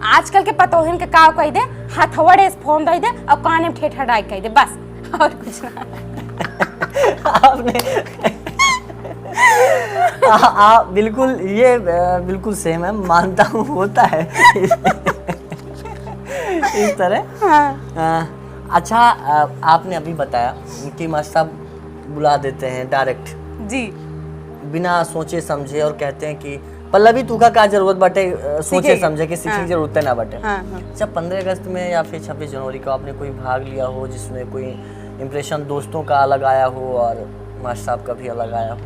आजकल के पतोहन के काव कह दे, हथवड़े फोन दे दे और काने में ठेठा डाई कह दे, बस और कुछ ना। आपने आप बिल्कुल ये बिल्कुल सेम है, मानता हूँ होता है इस तरह। हाँ। अच्छा आपने अभी बताया कि मास्टर साहब बुला देते हैं डायरेक्ट जी, बिना सोचे समझे और कहते हैं कि पल्लवी तुका का जरूरत बाटे सोचे समझे कि सीखने की जरूरत ना बाटे। जब 15 अगस्त में या फिर 26 जनवरी को आपने कोई भाग लिया हो जिसमें कोई इम्प्रेशन दोस्तों का अलग आया हो और मास्टर साहब का भी अलग आया हो?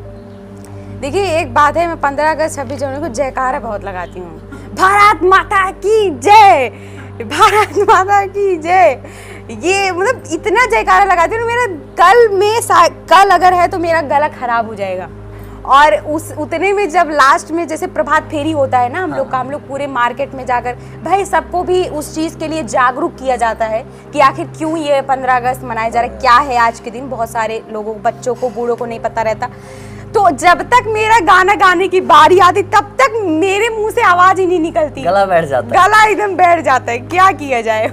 देखिए एक बात है, मैं 15 अगस्त 26 जनवरी को जयकारा बहुत लगाती हूँ, भारत माता की जय, भारत माता की जय। ये मतलब इतना जयकारा लगाती हूँ, मेरा कल अगर है तो मेरा गला खराब हो जाएगा। और उस उतने में जब लास्ट में जैसे प्रभात फेरी होता है ना हम लोग पूरे मार्केट में जाकर भाई सबको भी उस चीज़ के लिए जागरूक किया जाता है कि आखिर क्यों ये 15 अगस्त मनाया जा रहा है, क्या है आज के दिन। बहुत सारे लोगों, बच्चों को, बूढ़ों को नहीं पता रहता। तो जब तक मेरा गाना गाने की बारी आती तब तक मेरे मुंह से आवाज ही नहीं निकलती, गला बैठ जाता है, गला एकदम बैठ जाता है, क्या किया जाए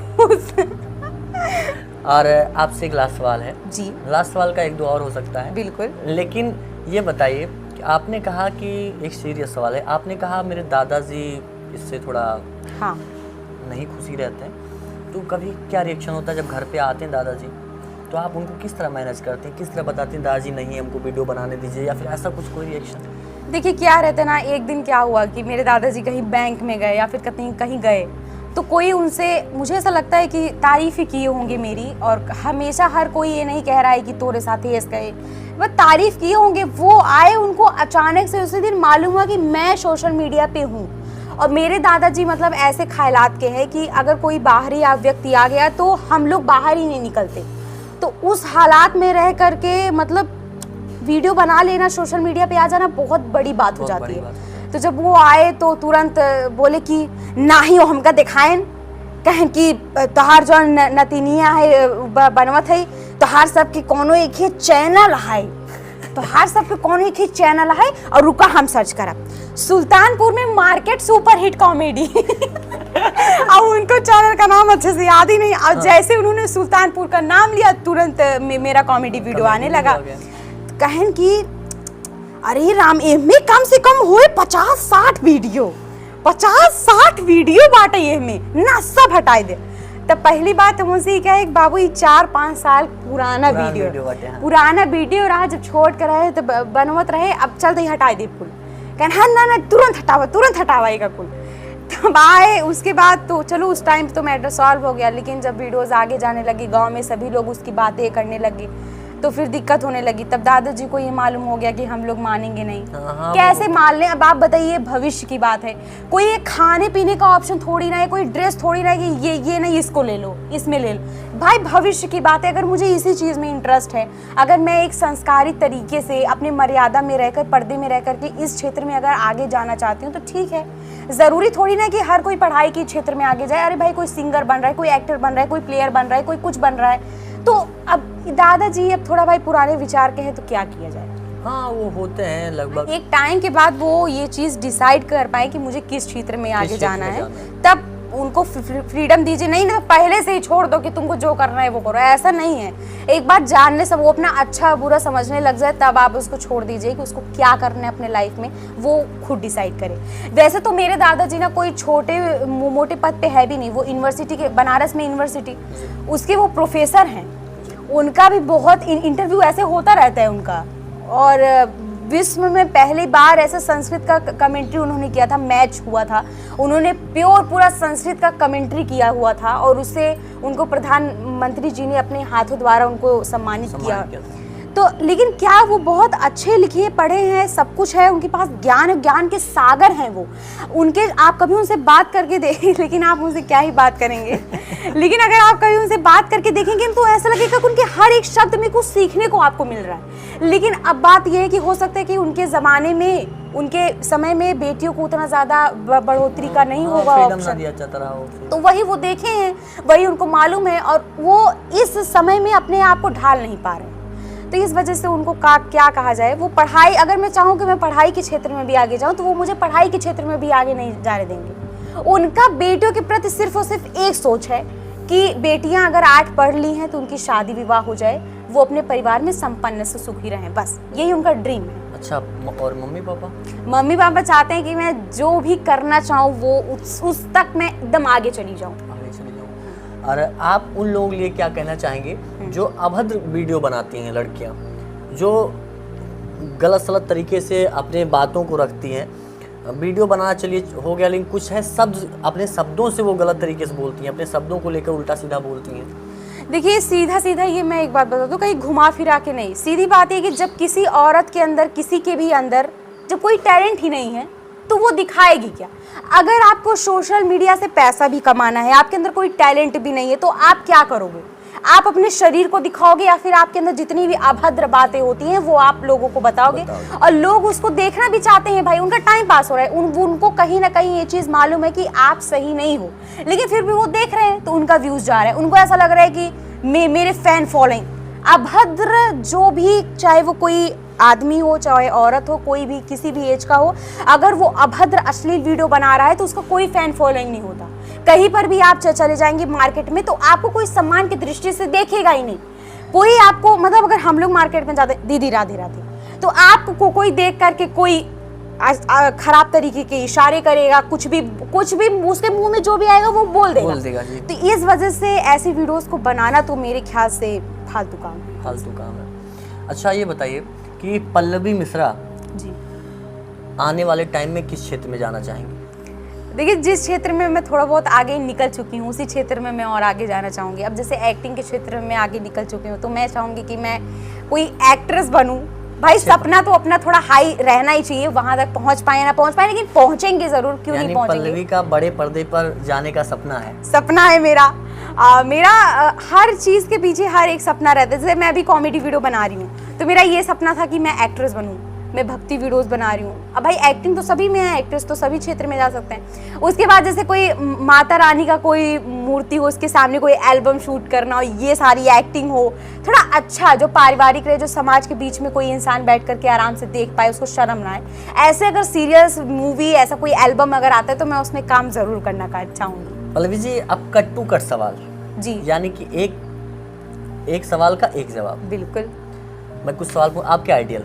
और आपसे एक लास्ट सवाल है जी। लास्ट सवाल का एक दो और हो सकता है बिल्कुल, लेकिन ये बताइए कि आपने कहा कि एक सीरियस सवाल है, आपने कहा मेरे दादाजी इससे थोड़ा हाँ नहीं खुशी रहते हैं, तो कभी क्या रिएक्शन होता है जब घर पे आते हैं दादाजी, तो आप उनको किस तरह मैनेज करते हैं, किस तरह बताते हैं दादाजी नहीं हमको वीडियो बनाने दीजिए, या फिर ऐसा कुछ कोई रिएक्शन? देखिए क्या रहता है ना, एक दिन क्या हुआ कि मेरे दादाजी कहीं बैंक में गए या फिर कहीं गए, तो कोई उनसे, मुझे ऐसा लगता है कि तारीफ ही किए होंगे मेरी, और हमेशा हर कोई ये नहीं कह रहा है कि तोरे साथ ही ऐसा कहे, वह तारीफ किए होंगे। वो आए, उनको अचानक से उसी दिन मालूम हुआ कि मैं सोशल मीडिया पे हूँ, और मेरे दादाजी मतलब ऐसे ख्यालात के हैं कि अगर कोई बाहरी व्यक्ति आ गया तो हम लोग बाहर ही नहीं निकलते। तो उस हालात में रह करके मतलब वीडियो बना लेना, सोशल मीडिया पे आ जाना बहुत बड़ी बात हो जाती है। तो जब वो आए तो तुरंत बोले कि ना ही वो हमका दिखाएं, कहें कि तोहार जो नतीनिया है बनवत है, तोहार सबके कोनो एक ही चैनल है, तोहार सबके कोनो एक ही चैनल है, और रुका हम सर्च करब सुल्तानपुर में मार्केट सुपर हिट कॉमेडी अब उनको चैनल का नाम अच्छे से याद ही नहीं, और जैसे उन्होंने सुल्तानपुर का नाम लिया तुरंत मेरा कॉमेडी वीडियो आने लगा। कहें कि अरे राम, एमे कम से कम हुए 50-60 वीडियो, 50-60 वीडियो बाटे एमे ना, सब हटाई दे। तब पहली बात मुझसे क्या है, बाबू ये 4-5 साल पुराना वीडियो रहा, जब छोड़ कर रहे तो बनवत रहे, अब चलते ही हटाई दे कुल। कहना ना तुरंत हटावाएगा कुल। तब आए, उसके बाद तो चलो उस टाइम तो मैटर सॉल्व हो गया, लेकिन जब वीडियोस आगे जाने लगी, गांव में सभी लोग उसकी बातें करने लगे, तो फिर दिक्कत होने लगी। तब दादाजी को ये मालूम हो गया कि हम लोग मानेंगे नहीं। कैसे मान लें? अब आप बताइए, भविष्य की बात है, कोई एक खाने पीने का ऑप्शन थोड़ी ना है, कोई ड्रेस थोड़ी ना है कि ये नहीं इसको ले लो, इसमें ले लो। भाई भविष्य की बात है, अगर मुझे इसी चीज़ में इंटरेस्ट है, अगर मैं एक संस्कारी तरीके से अपने मर्यादा में रहकर, पर्दे में रह करके इस क्षेत्र में अगर आगे जाना चाहती हूँ तो ठीक है। ज़रूरी थोड़ी ना कि हर कोई पढ़ाई के क्षेत्र में आगे जाए। अरे भाई कोई सिंगर बन रहा है, कोई एक्टर बन रहा है, कोई प्लेयर बन रहा है, कोई कुछ बन रहा है, तो अब दादाजी अब थोड़ा भाई पुराने विचार के हैं, तो क्या किया जाए। हाँ वो होते हैं लगभग एक टाइम के बाद वो ये चीज़ डिसाइड कर पाए कि मुझे किस क्षेत्र में आगे जाना है, तब उनको फ्रीडम दीजिए। नहीं ना पहले से ही छोड़ दो कि तुमको जो करना है वो करो, ऐसा नहीं है। एक बार जानने से वो अपना अच्छा बुरा समझने लग जाए, तब आप उसको छोड़ दीजिए कि उसको क्या करना है अपने लाइफ में, वो खुद डिसाइड करे। वैसे तो मेरे दादाजी ना कोई छोटे मोटे पद पे है भी नहीं, वो यूनिवर्सिटी के, बनारस में यूनिवर्सिटी, उसके वो प्रोफेसर हैं। उनका भी बहुत इंटरव्यू ऐसे होता रहता है उनका, और विश्व में पहली बार ऐसा संस्कृत का कमेंट्री उन्होंने किया था, मैच हुआ था, उन्होंने प्योर पूरा संस्कृत का कमेंट्री किया हुआ था, और उससे उनको प्रधानमंत्री जी ने अपने हाथों द्वारा उनको सम्मानित किया। तो लेकिन क्या वो बहुत अच्छे लिखे पढ़े हैं, सब कुछ है उनके पास, ज्ञान के सागर हैं वो उनके। आप कभी उनसे बात करके देखें, लेकिन आप उनसे क्या ही बात करेंगे लेकिन अगर आप कभी उनसे बात करके देखेंगे तो ऐसा लगेगा कि उनके हर एक शब्द में कुछ सीखने को आपको मिल रहा है। लेकिन अब बात यह है कि हो सकता है कि उनके ज़माने में, उनके समय में बेटियों को उतना ज़्यादा बढ़ोतरी का नहीं होगा ऑप्शन, तो वही वो देखे हैं, वही उनको मालूम है, और वो इस समय में अपने आप को ढाल नहीं पा रहे हैं। तो इस वजह से उनको क्या कहा जाए, वो पढ़ाई, अगर मैं चाहूँ कि मैं पढ़ाई के क्षेत्र में भी आगे जाऊँ तो वो मुझे पढ़ाई के क्षेत्र में भी आगे नहीं जाने देंगे। उनका बेटियों के प्रति सिर्फ और सिर्फ एक सोच है कि बेटियां अगर 8 पढ़ ली हैं तो उनकी शादी विवाह हो जाए, वो अपने परिवार में संपन्न से सुखी रहें, बस यही उनका ड्रीम है। अच्छा, और मम्मी पापा? मम्मी पापा चाहते हैं कि मैं जो भी करना चाहूँ वो उस तक मैं एकदम आगे चली जाऊँ। और आप उन लोगों के लिए क्या कहना चाहेंगे जो अभद्र वीडियो बनाती हैं लड़कियां, जो गलत सलत तरीके से अपने बातों को रखती हैं? वीडियो बनाना चलिए हो गया, लेकिन कुछ है शब्द, अपने शब्दों से वो गलत तरीके से बोलती हैं, अपने शब्दों को लेकर उल्टा सीधा बोलती हैं। देखिए सीधा सीधा ये मैं एक बात बता दूं, कहीं घुमा फिरा के नहीं, सीधी बात है कि जब किसी औरत के अंदर, किसी के भी अंदर जब कोई टैलेंट ही नहीं है तो वो दिखाएगी क्या? अगर आपको सोशल मीडिया से पैसा भी कमाना है, आपके अंदर कोई टैलेंट भी नहीं है, तो आप क्या करोगे? आप अपने शरीर को दिखाओगे या फिर आपके अंदर जितनी भी अभद्र बातें होती हैं वो आप लोगों को बताओगे? और लोग उसको देखना भी चाहते हैं भाई, उनका टाइम पास हो रहा है, उनको कहीं ना कहीं ये चीज़ मालूम है कि आप सही नहीं हो, लेकिन फिर भी वो देख रहे हैं तो उनका व्यूज़ जा रहा है, उनको ऐसा लग रहा है कि मेरे फैन फॉलोइंग। अभद्र जो भी, चाहे वो कोई आदमी हो चाहे औरत हो, कोई भी किसी भी एज का हो, अगर वो अभद्र अश्लील वीडियो बना रहा है तो उसका कोई फैन फॉलोइंग नहीं होता। कहीं पर भी आप चले जाएंगे मार्केट में तो आपको कोई सम्मान की दृष्टि से देखेगा ही नहीं कोई आपको। मतलब अगर हम लोग मार्केट में जाते, दीदी राधे राधे, तो आपको कोई देख करके कोई खराब तरीके के इशारे करेगा, कुछ भी उसके मुंह में जो भी आएगा वो बोल देगा जी। तो इस वजह से ऐसी वीडियोस को बनाना तो मेरे ख्याल से फालतू काम है। अच्छा ये बताइए कि पल्लवी मिश्रा जी आने वाले टाइम में किस क्षेत्र में जाना चाहेंगे? देखिए जिस क्षेत्र में मैं थोड़ा बहुत आगे निकल चुकी हूँ उसी क्षेत्र में मैं और आगे जाना चाहूँगी। अब जैसे एक्टिंग के क्षेत्र में आगे निकल चुकी हूँ तो मैं चाहूँगी कि मैं कोई एक्ट्रेस बनूँ। भाई सपना तो अपना थोड़ा हाई रहना ही चाहिए, वहां तक पहुंच पाए ना पहुंच पाए, लेकिन पहुंचेंगे जरूर, क्यों नहीं पहुंचेंगे। पल्लवी का बड़े पर्दे पर जाने का सपना है? सपना है मेरा। मेरा हर चीज़ के पीछे हर एक सपना रहता है। जैसे मैं अभी कॉमेडी वीडियो बना रही हूँ तो मेरा ये सपना था कि मैं एक्ट्रेस बनूँ, मैं भक्ति वीडियोस बना रही हूँ। अब भाई एक्टिंग तो सभी में है, एक्ट्रेस तो सभी क्षेत्र में जा सकते हैं। उसके बाद जैसे कोई माता रानी का कोई मूर्ति हो, उसके सामने कोई एल्बम शूट करना हो, ये सारी एक्टिंग हो, थोड़ा अच्छा जो पारिवारिक रहे, जो समाज के बीच में कोई इंसान बैठ करके आराम से देख पाए, उसको शर्म ना आए, ऐसे अगर सीरियस मूवी, ऐसा कोई एल्बम अगर आता है तो मैं उसमें काम जरूर करना चाहूँगी। पल्लवी जी अब कट टू कट सवाल जी, यानी कि एक सवाल का एक जवाब। बिल्कुल। मैं कुछ सवाल पूछूं, आपके आइडियल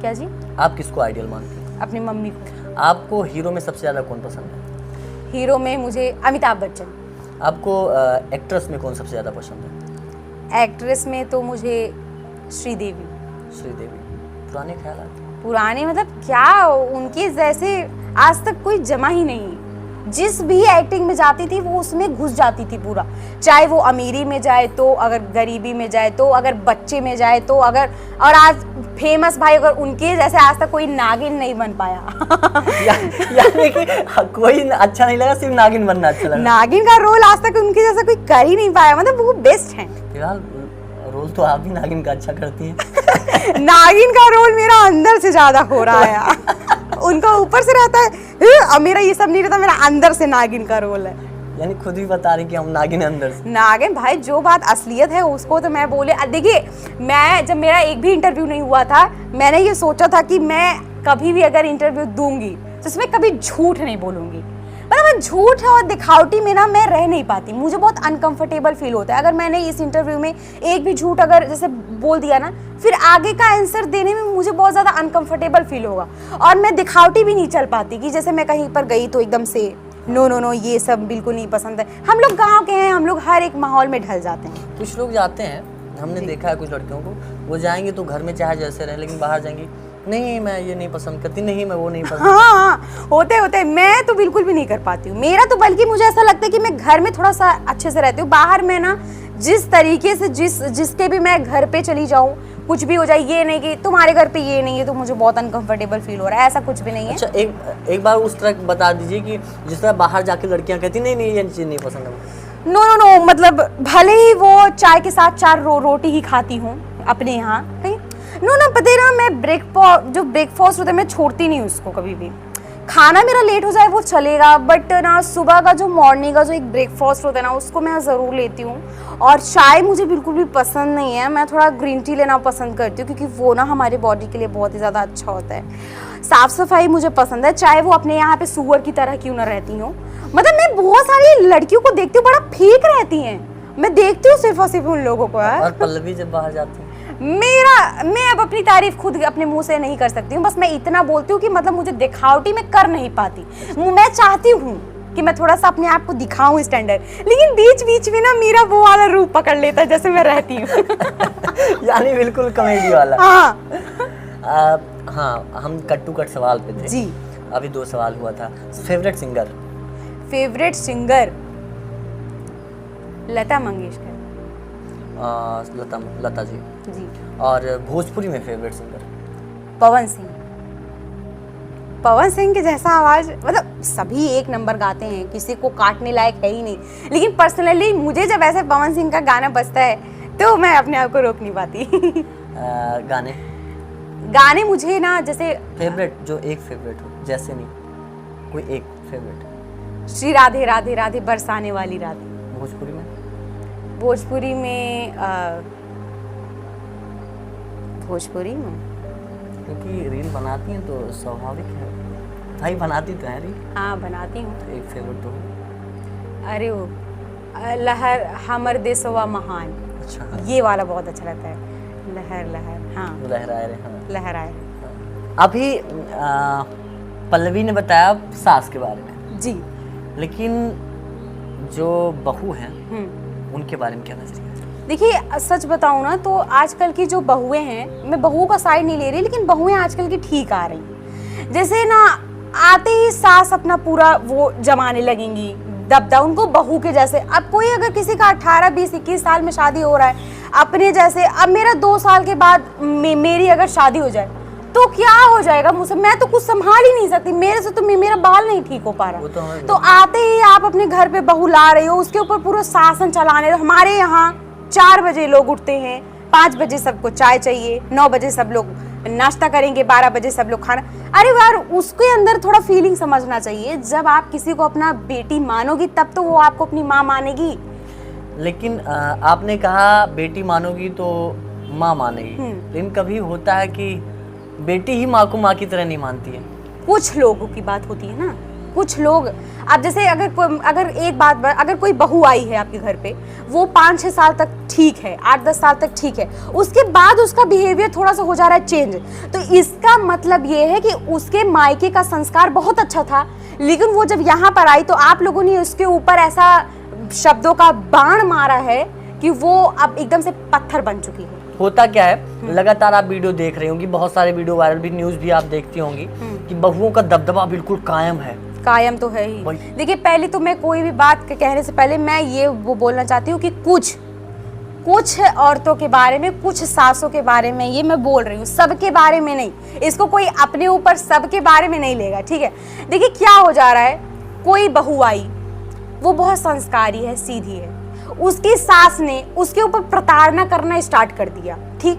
क्या जी? आप किसको आइडियल मानते हैं? अपनी मम्मी को। आपको हीरो में सबसे ज्यादा कौन पसंद है? हीरो में मुझे अमिताभ बच्चन। आपको एक्ट्रेस में कौन सबसे ज्यादा पसंद है? एक्ट्रेस में तो मुझे श्रीदेवी। पुराने ख्याल? पुराने मतलब क्या, उनके जैसे आज तक कोई जमा ही नहीं। जिस भी एक्टिंग में जाती थी वो उसमें घुस जाती थी पूरा, चाहे वो अमीरी में जाए तो, अगर गरीबी में जाए तो, अगर बच्चे में जाए तो, अगर और आज फेमस भाई, अगर उनके जैसे आज तक कोई नागिन नहीं बन पाया। यानी कि कोई अच्छा नहीं लगा, सिर्फ नागिन बनना अच्छा लगा। नागिन का रोल आज तक उनके जैसा कोई कर ही नहीं पाया, मतलब वो बेस्ट हैं। फिलहाल रोल तो आप भी नागिन का अच्छा करती हैं। नागिन का रोल मेरा अंदर से ज्यादा हो रहा है। उनका ऊपर से रहता है, अब मेरा ये सब नहीं रहता, मेरा अंदर से नागिन का रोल है। यानी खुद भी बता रही कि हम नागिन अंदर से। नागिन भाई, जो बात असलियत है उसको तो मैं बोले। देखिए मैं जब मेरा एक भी इंटरव्यू नहीं हुआ था, मैंने ये सोचा था कि मैं कभी भी अगर इंटरव्यू दूंगी तो इसमें कभी झूठ नहीं बोलूंगी। मतलब मैं झूठ और दिखावटी में ना मैं रह नहीं पाती, मुझे बहुत अनकंफर्टेबल फील होता है। अगर मैंने इस इंटरव्यू में एक भी झूठ अगर जैसे बोल दिया ना, फिर आगे का आंसर देने में मुझे बहुत ज़्यादा अनकंफर्टेबल फील होगा। और मैं दिखावटी भी नहीं चल पाती कि जैसे मैं कहीं पर गई तो एकदम से नो ये सब बिल्कुल नहीं पसंद है। हम लोग गाँव के हैं, हम लोग हर एक माहौल में ढल जाते हैं। कुछ लोग जाते हैं, हमने देखा है कुछ लड़कियों को, वो जाएंगे तो घर में चाहे जैसे रहे, लेकिन बाहर जाएंगी नहीं मैं ये नहीं पसंद करती, नहीं मैं वो नहीं पसंद। हाँ होते मैं तो बिल्कुल भी नहीं कर पाती हूँ। मेरा तो बल्कि मुझे ऐसा लगता है कि मैं घर में थोड़ा सा अच्छे से रहती हूँ, बाहर में ना जिस तरीके से जिसके भी मैं घर पे चली जाऊँ कुछ भी हो जाए, ये नहीं कि तुम्हारे घर पे ये नहीं है तो मुझे बहुत अनकंफर्टेबल फील हो रहा है, ऐसा कुछ भी नहीं है। अच्छा, एक बार उस तरह बता दीजिए कि जिस तरह बाहर जाके लड़कियां कहती नहीं नहीं ये चीज़ नहीं पसंद है। नो नो नो, मतलब भले ही वो चाय के साथ 4 रोटी ही खाती हूँ अपने यहाँ कहीं, नो ना, पता है ना, मैं ब्रेकफास्ट होता है मैं छोड़ती नहीं उसको कभी भी। खाना मेरा लेट हो जाए वो चलेगा, बट ना सुबह का जो मॉर्निंग का जो एक ब्रेकफास्ट होता है ना उसको मैं ज़रूर लेती हूँ। और चाय मुझे बिल्कुल भी पसंद नहीं है, मैं थोड़ा ग्रीन टी लेना पसंद करती हूँ क्योंकि वो ना हमारे बॉडी के लिए बहुत ही ज़्यादा अच्छा होता है। साफ़ सफाई मुझे पसंद है, चाहे वो अपने यहाँ पे सुअर की तरह क्यों ना रहती हूँ। मतलब मैं बहुत सारी लड़कियों को देखती हूँ बड़ा फेक रहती हैं, मैं देखती हूँ सिर्फ और सिर्फ उन लोगों को यार। और पल्लवी जब बाहर जाती है, मैं अब अपनी तारीफ खुद अपने मुंह से नहीं कर सकती हूँ, बस मैं इतना बोलती हूँ कि मतलब मुझे दिखावटी मैं कर नहीं पाती। मैं चाहती हूँ कि मैं थोड़ा सा अपने आप को दिखाऊं स्टैंडर्ड, लेकिन बीच बीच में ना मेरा वो वाला रूप पकड़ लेता है जैसे मैं रहती हूँ। यानी बिल्कुल कॉमेडी वाला। हाँ हाँ, हम कट टू कट सवाल पे थे जी। अभी 2 सवाल हुआ था। Favourite singer? Favourite singer Lata Mangeshkar Lata ji. जी। और भोजपुरी में फेवरेट सिंगर? पवन सिंह। पवन सिंह के जैसा आवाज, मतलब सभी एक नंबर गाते हैं, किसी को काटने लायक है ही नहीं, लेकिन पर्सनली मुझे जब ऐसे पवन सिंह का गाना बजता है तो मैं अपने आप को रोक नहीं पाती। गाने मुझे ना जैसे फेवरेट, जो एक फेवरेट हो, जैसे नहीं कोई एक फेवरेट। श्री राधे राधे राधे बरसाने वाली राधे। भोजपुरी में? भोजपुरी में भोजपुरी में क्योंकि रील बनाती हैं तो स्वाभाविक है भाई, बनाती तो है रील। हाँ बनाती हूँ। तो एक फेवरेट तो हो। अरे वो लहर हमर देशवा महान, अच्छा हाँ। ये वाला बहुत अच्छा लगता है। लहर लहर, हाँ लहराए रे, हाँ लहराए। अभी पल्लवी ने बताया सास के बारे में जी। लेकिन जो बहू हैं उनके बारे में क्या नजरिया है? देखिए सच बताऊं ना तो आजकल की जो बहुएं हैं, मैं बहुओं का साइड नहीं ले रही, लेकिन बहुएं आजकल की ठीक आ रही। जैसे ना आते ही सास अपना पूरा वो जमाने लगेंगी दबदा, उनको बहू के जैसे। अब कोई अगर किसी का 18, 20, 21 साल में शादी हो रहा है अपने जैसे, अब मेरा 2 साल के बाद मेरी अगर शादी हो जाए तो क्या हो जाएगा मुझसे, मैं तो कुछ संभाल ही नहीं सकती, मेरे से तो मेरा बाल नहीं ठीक हो पा रहा। तो आते ही आप अपने घर पे बहू ला रहे हो, उसके ऊपर पूरा शासन चलाने। हमारे यहाँ 4 बजे लोग उठते हैं, 5 बजे सबको चाय चाहिए, 9 बजे सब लोग नाश्ता करेंगे, 12 बजे सब लोग खाना। अरे यार उसके अंदर थोड़ा फीलिंग समझना चाहिए। जब आप किसी को अपना बेटी मानोगी तब तो वो आपको अपनी माँ मानेगी। लेकिन आपने कहा बेटी मानोगी तो माँ मानेगी, लेकिन कभी होता है कि बेटी ही माँ को माँ की तरह नहीं मानती है। कुछ लोगों की बात होती है ना, कुछ लोग। अब जैसे अगर कोई बहू आई है आपके घर पे, वो 5-6 साल तक ठीक है, 8-10 साल तक ठीक है, उसके बाद उसका बिहेवियर थोड़ा सा हो जा रहा है चेंज, तो इसका मतलब ये है कि उसके मायके का संस्कार बहुत अच्छा था, लेकिन वो जब यहाँ पर आई तो आप लोगों ने उसके ऊपर ऐसा शब्दों का बाण मारा है कि वो अब एकदम से पत्थर बन चुकी है। होता क्या है, लगातार आप वीडियो देख रही होंगी, बहुत सारे वीडियो वायरल भी, न्यूज भी आप देखती होंगी कि बहुओं का दबदबा बिल्कुल कायम है। कायम तो है ही। देखिए पहले तो मैं कोई भी बात कहने से पहले मैं ये वो बोलना चाहती हूँ कि कुछ औरतों के बारे में, कुछ सासों के बारे में ये मैं बोल रही हूँ, सबके बारे में नहीं। इसको कोई अपने ऊपर सबके बारे में नहीं लेगा, ठीक है। देखिए क्या हो जा रहा है, कोई बहू आई, वो बहुत संस्कारी है, सीधी है, उसकी सास ने उसके ऊपर प्रताड़ना करना स्टार्ट कर दिया, ठीक।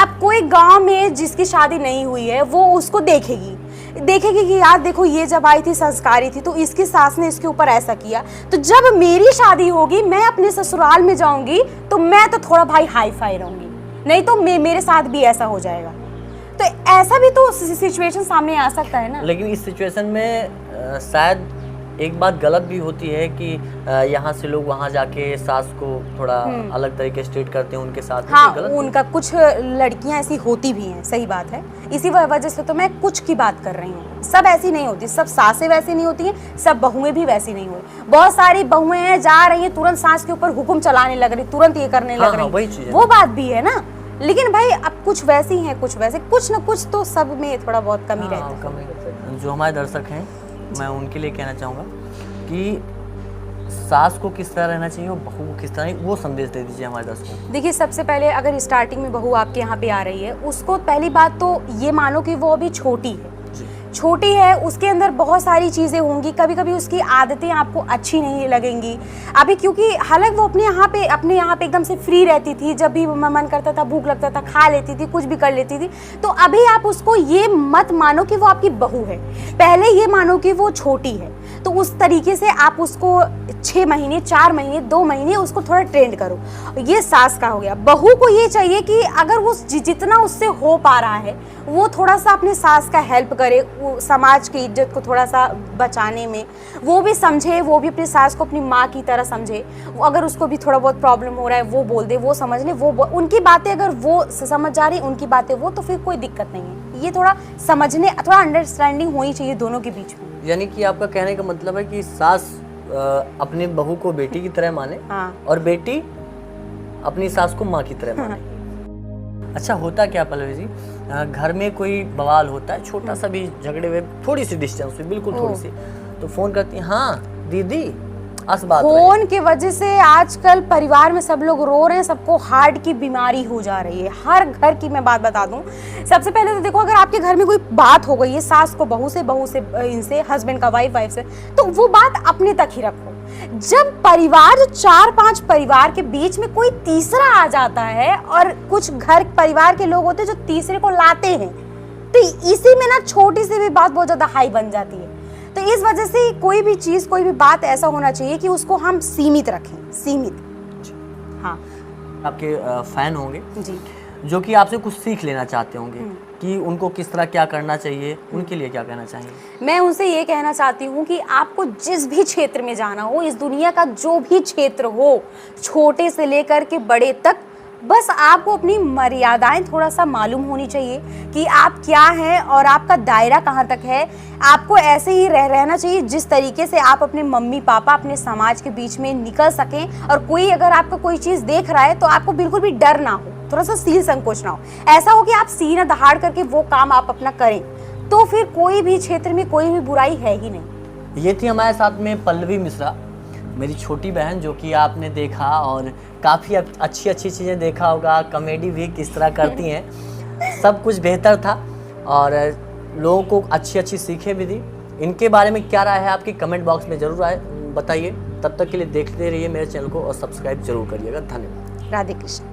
अब कोई गांव में जिसकी शादी नहीं हुई है वो उसको देखेगी कि यार देखो ये जब आई थी संस्कारी थी तो इसकी सास ने इसके ऊपर ऐसा किया, तो जब मेरी शादी होगी मैं अपने ससुराल में जाऊंगी तो मैं तो थोड़ा भाई हाई फाई रहूंगी, नहीं तो मेरे साथ भी ऐसा हो जाएगा। तो ऐसा भी तो सिचुएशन सामने आ सकता है ना। लेकिन इस सिचुएशन में शायद एक बात गलत भी होती है कि यहाँ से लोग वहाँ जाके सास को थोड़ा अलग तरीके से ट्रीट करते हैं उनके साथ। हाँ, उनका कुछ लड़कियाँ ऐसी होती भी हैं, सही बात है। इसी वजह से तो मैं कुछ की बात कर रही हूँ, सब ऐसी नहीं होती, सब सासें वैसी नहीं होती हैं, सब बहुएं भी वैसी नहीं हुई। बहुत सारी बहुएं हैं जा रही हैं तुरंत सास के ऊपर हुक्म चलाने लग रही, तुरंत ये करने लग रही, वो बात भी है ना। लेकिन भाई अब कुछ वैसी हैं, कुछ वैसे, कुछ न कुछ तो सब में थोड़ा बहुत कमी रहती है। जो हमारे दर्शक हैं मैं उनके लिए कहना चाहूँगा कि सास को किस तरह रहना चाहिए और बहू को किस तरह नहीं, वो संदेश दे दीजिए हमारे दर्शकों को। देखिए, सबसे पहले अगर स्टार्टिंग में बहू आपके यहाँ पे आ रही है, उसको पहली बात तो ये मानो कि वो अभी छोटी है, छोटी है, उसके अंदर बहुत सारी चीज़ें होंगी, कभी कभी उसकी आदतें आपको अच्छी नहीं लगेंगी अभी, क्योंकि हालांकि वो अपने यहाँ पे एकदम से फ्री रहती थी, जब भी मन करता था, भूख लगता था, खा लेती थी, कुछ भी कर लेती थी। तो अभी आप उसको ये मत मानो कि वो आपकी बहू है, पहले ये मानो कि वो छोटी है। तो उस तरीके से आप उसको 6 महीने, 4 महीने, 2 महीने उसको थोड़ा ट्रेंड करो। ये सास का हो गया। बहू को ये चाहिए कि अगर वो जितना उससे हो पा रहा है वो थोड़ा सा अपने सास का हेल्प करे, वो समाज की इज्जत को थोड़ा सा बचाने में वो भी समझे, वो भी अपनी सास को अपनी माँ की तरह समझे। वो अगर उसको भी थोड़ा बहुत प्रॉब्लम हो रहा है वो बोल दे, वो समझ ले, वो उनकी बातें अगर वो समझ जा रही उनकी बातें वो, तो फिर कोई दिक्कत नहीं है। ये थोड़ा समझने, थोड़ा अंडरस्टैंडिंग होनी चाहिए दोनों के बीच में। यानी कि आपका कहने का मतलब है कि सास अपनी बहू को बेटी की तरह माने, हाँ। और बेटी अपनी सास को माँ की तरह माने। अच्छा, होता क्या पल्लवी जी, घर में कोई बवाल होता है, छोटा सा भी झगड़े हुए, थोड़ी सी डिस्टेंस हुई, बिल्कुल थोड़ी सी, तो फोन करती हैं, हाँ दीदी अस बात फोन की वजह से आजकल परिवार में सब लोग रो रहे हैं, सबको हार्ट की बीमारी हो जा रही है। हर घर की मैं बात बता दूं, सबसे पहले तो देखो, अगर आपके घर में कोई बात हो गई है सास को बहू से, बहू से इनसे, हस्बैंड का वाइफ से, तो वो बात अपने तक ही रखो। जब परिवार, जो 4-5 परिवार के बीच में कोई तीसरा आ जाता है, और कुछ घर परिवार के लोग होते हैं जो तीसरे को लाते हैं, तो इसी में ना छोटी सी भी बात बहुत ज्यादा हाई बन जाती है। तो इस वजह से कोई भी चीज, कोई भी बात ऐसा होना चाहिए कि उसको हम सीमित रखें, सीमित। हाँ, आपके फैन होंगे जी, जो कि आपसे कुछ सीख लेना चाहते होंगे कि उनको किस तरह क्या करना चाहिए, उनके लिए क्या कहना चाहेंगे? मैं उनसे ये कहना चाहती हूँ कि आपको जिस भी क्षेत्र में जाना हो, इस दुनिया का जो भी क्षेत्र हो, छोटे से लेकर के बड़े तक, बस आपको अपनी मर्यादाएं थोड़ा सा मालूम होनी चाहिए कि आप क्या हैं और आपका दायरा कहाँ तक है। आपको ऐसे ही रहना चाहिए जिस तरीके से आप अपने मम्मी पापा, अपने समाज के बीच में निकल सकें, और कोई अगर आपका कोई चीज़ देख रहा है तो आपको बिल्कुल भी डर ना हो, थोड़ा सा सील संकोच ना हो, ऐसा हो कि आप सीना दहाड़ करके वो काम आप अपना करें, तो फिर कोई भी क्षेत्र में कोई भी बुराई है ही नहीं। ये थी हमारे साथ में पल्लवी मिश्रा, मेरी छोटी बहन, जो कि आपने देखा और काफ़ी अच्छी अच्छी चीज़ें देखा होगा, कॉमेडी भी किस तरह करती हैं, सब कुछ बेहतर था और लोगों को अच्छी अच्छी सीखें भी दी। इनके बारे में क्या राय है आपकी कमेंट बॉक्स में ज़रूर बताइए। तब तक के लिए देखते रहिए मेरे चैनल को और सब्सक्राइब जरूर करिएगा। धन्यवाद। राधे कृष्ण।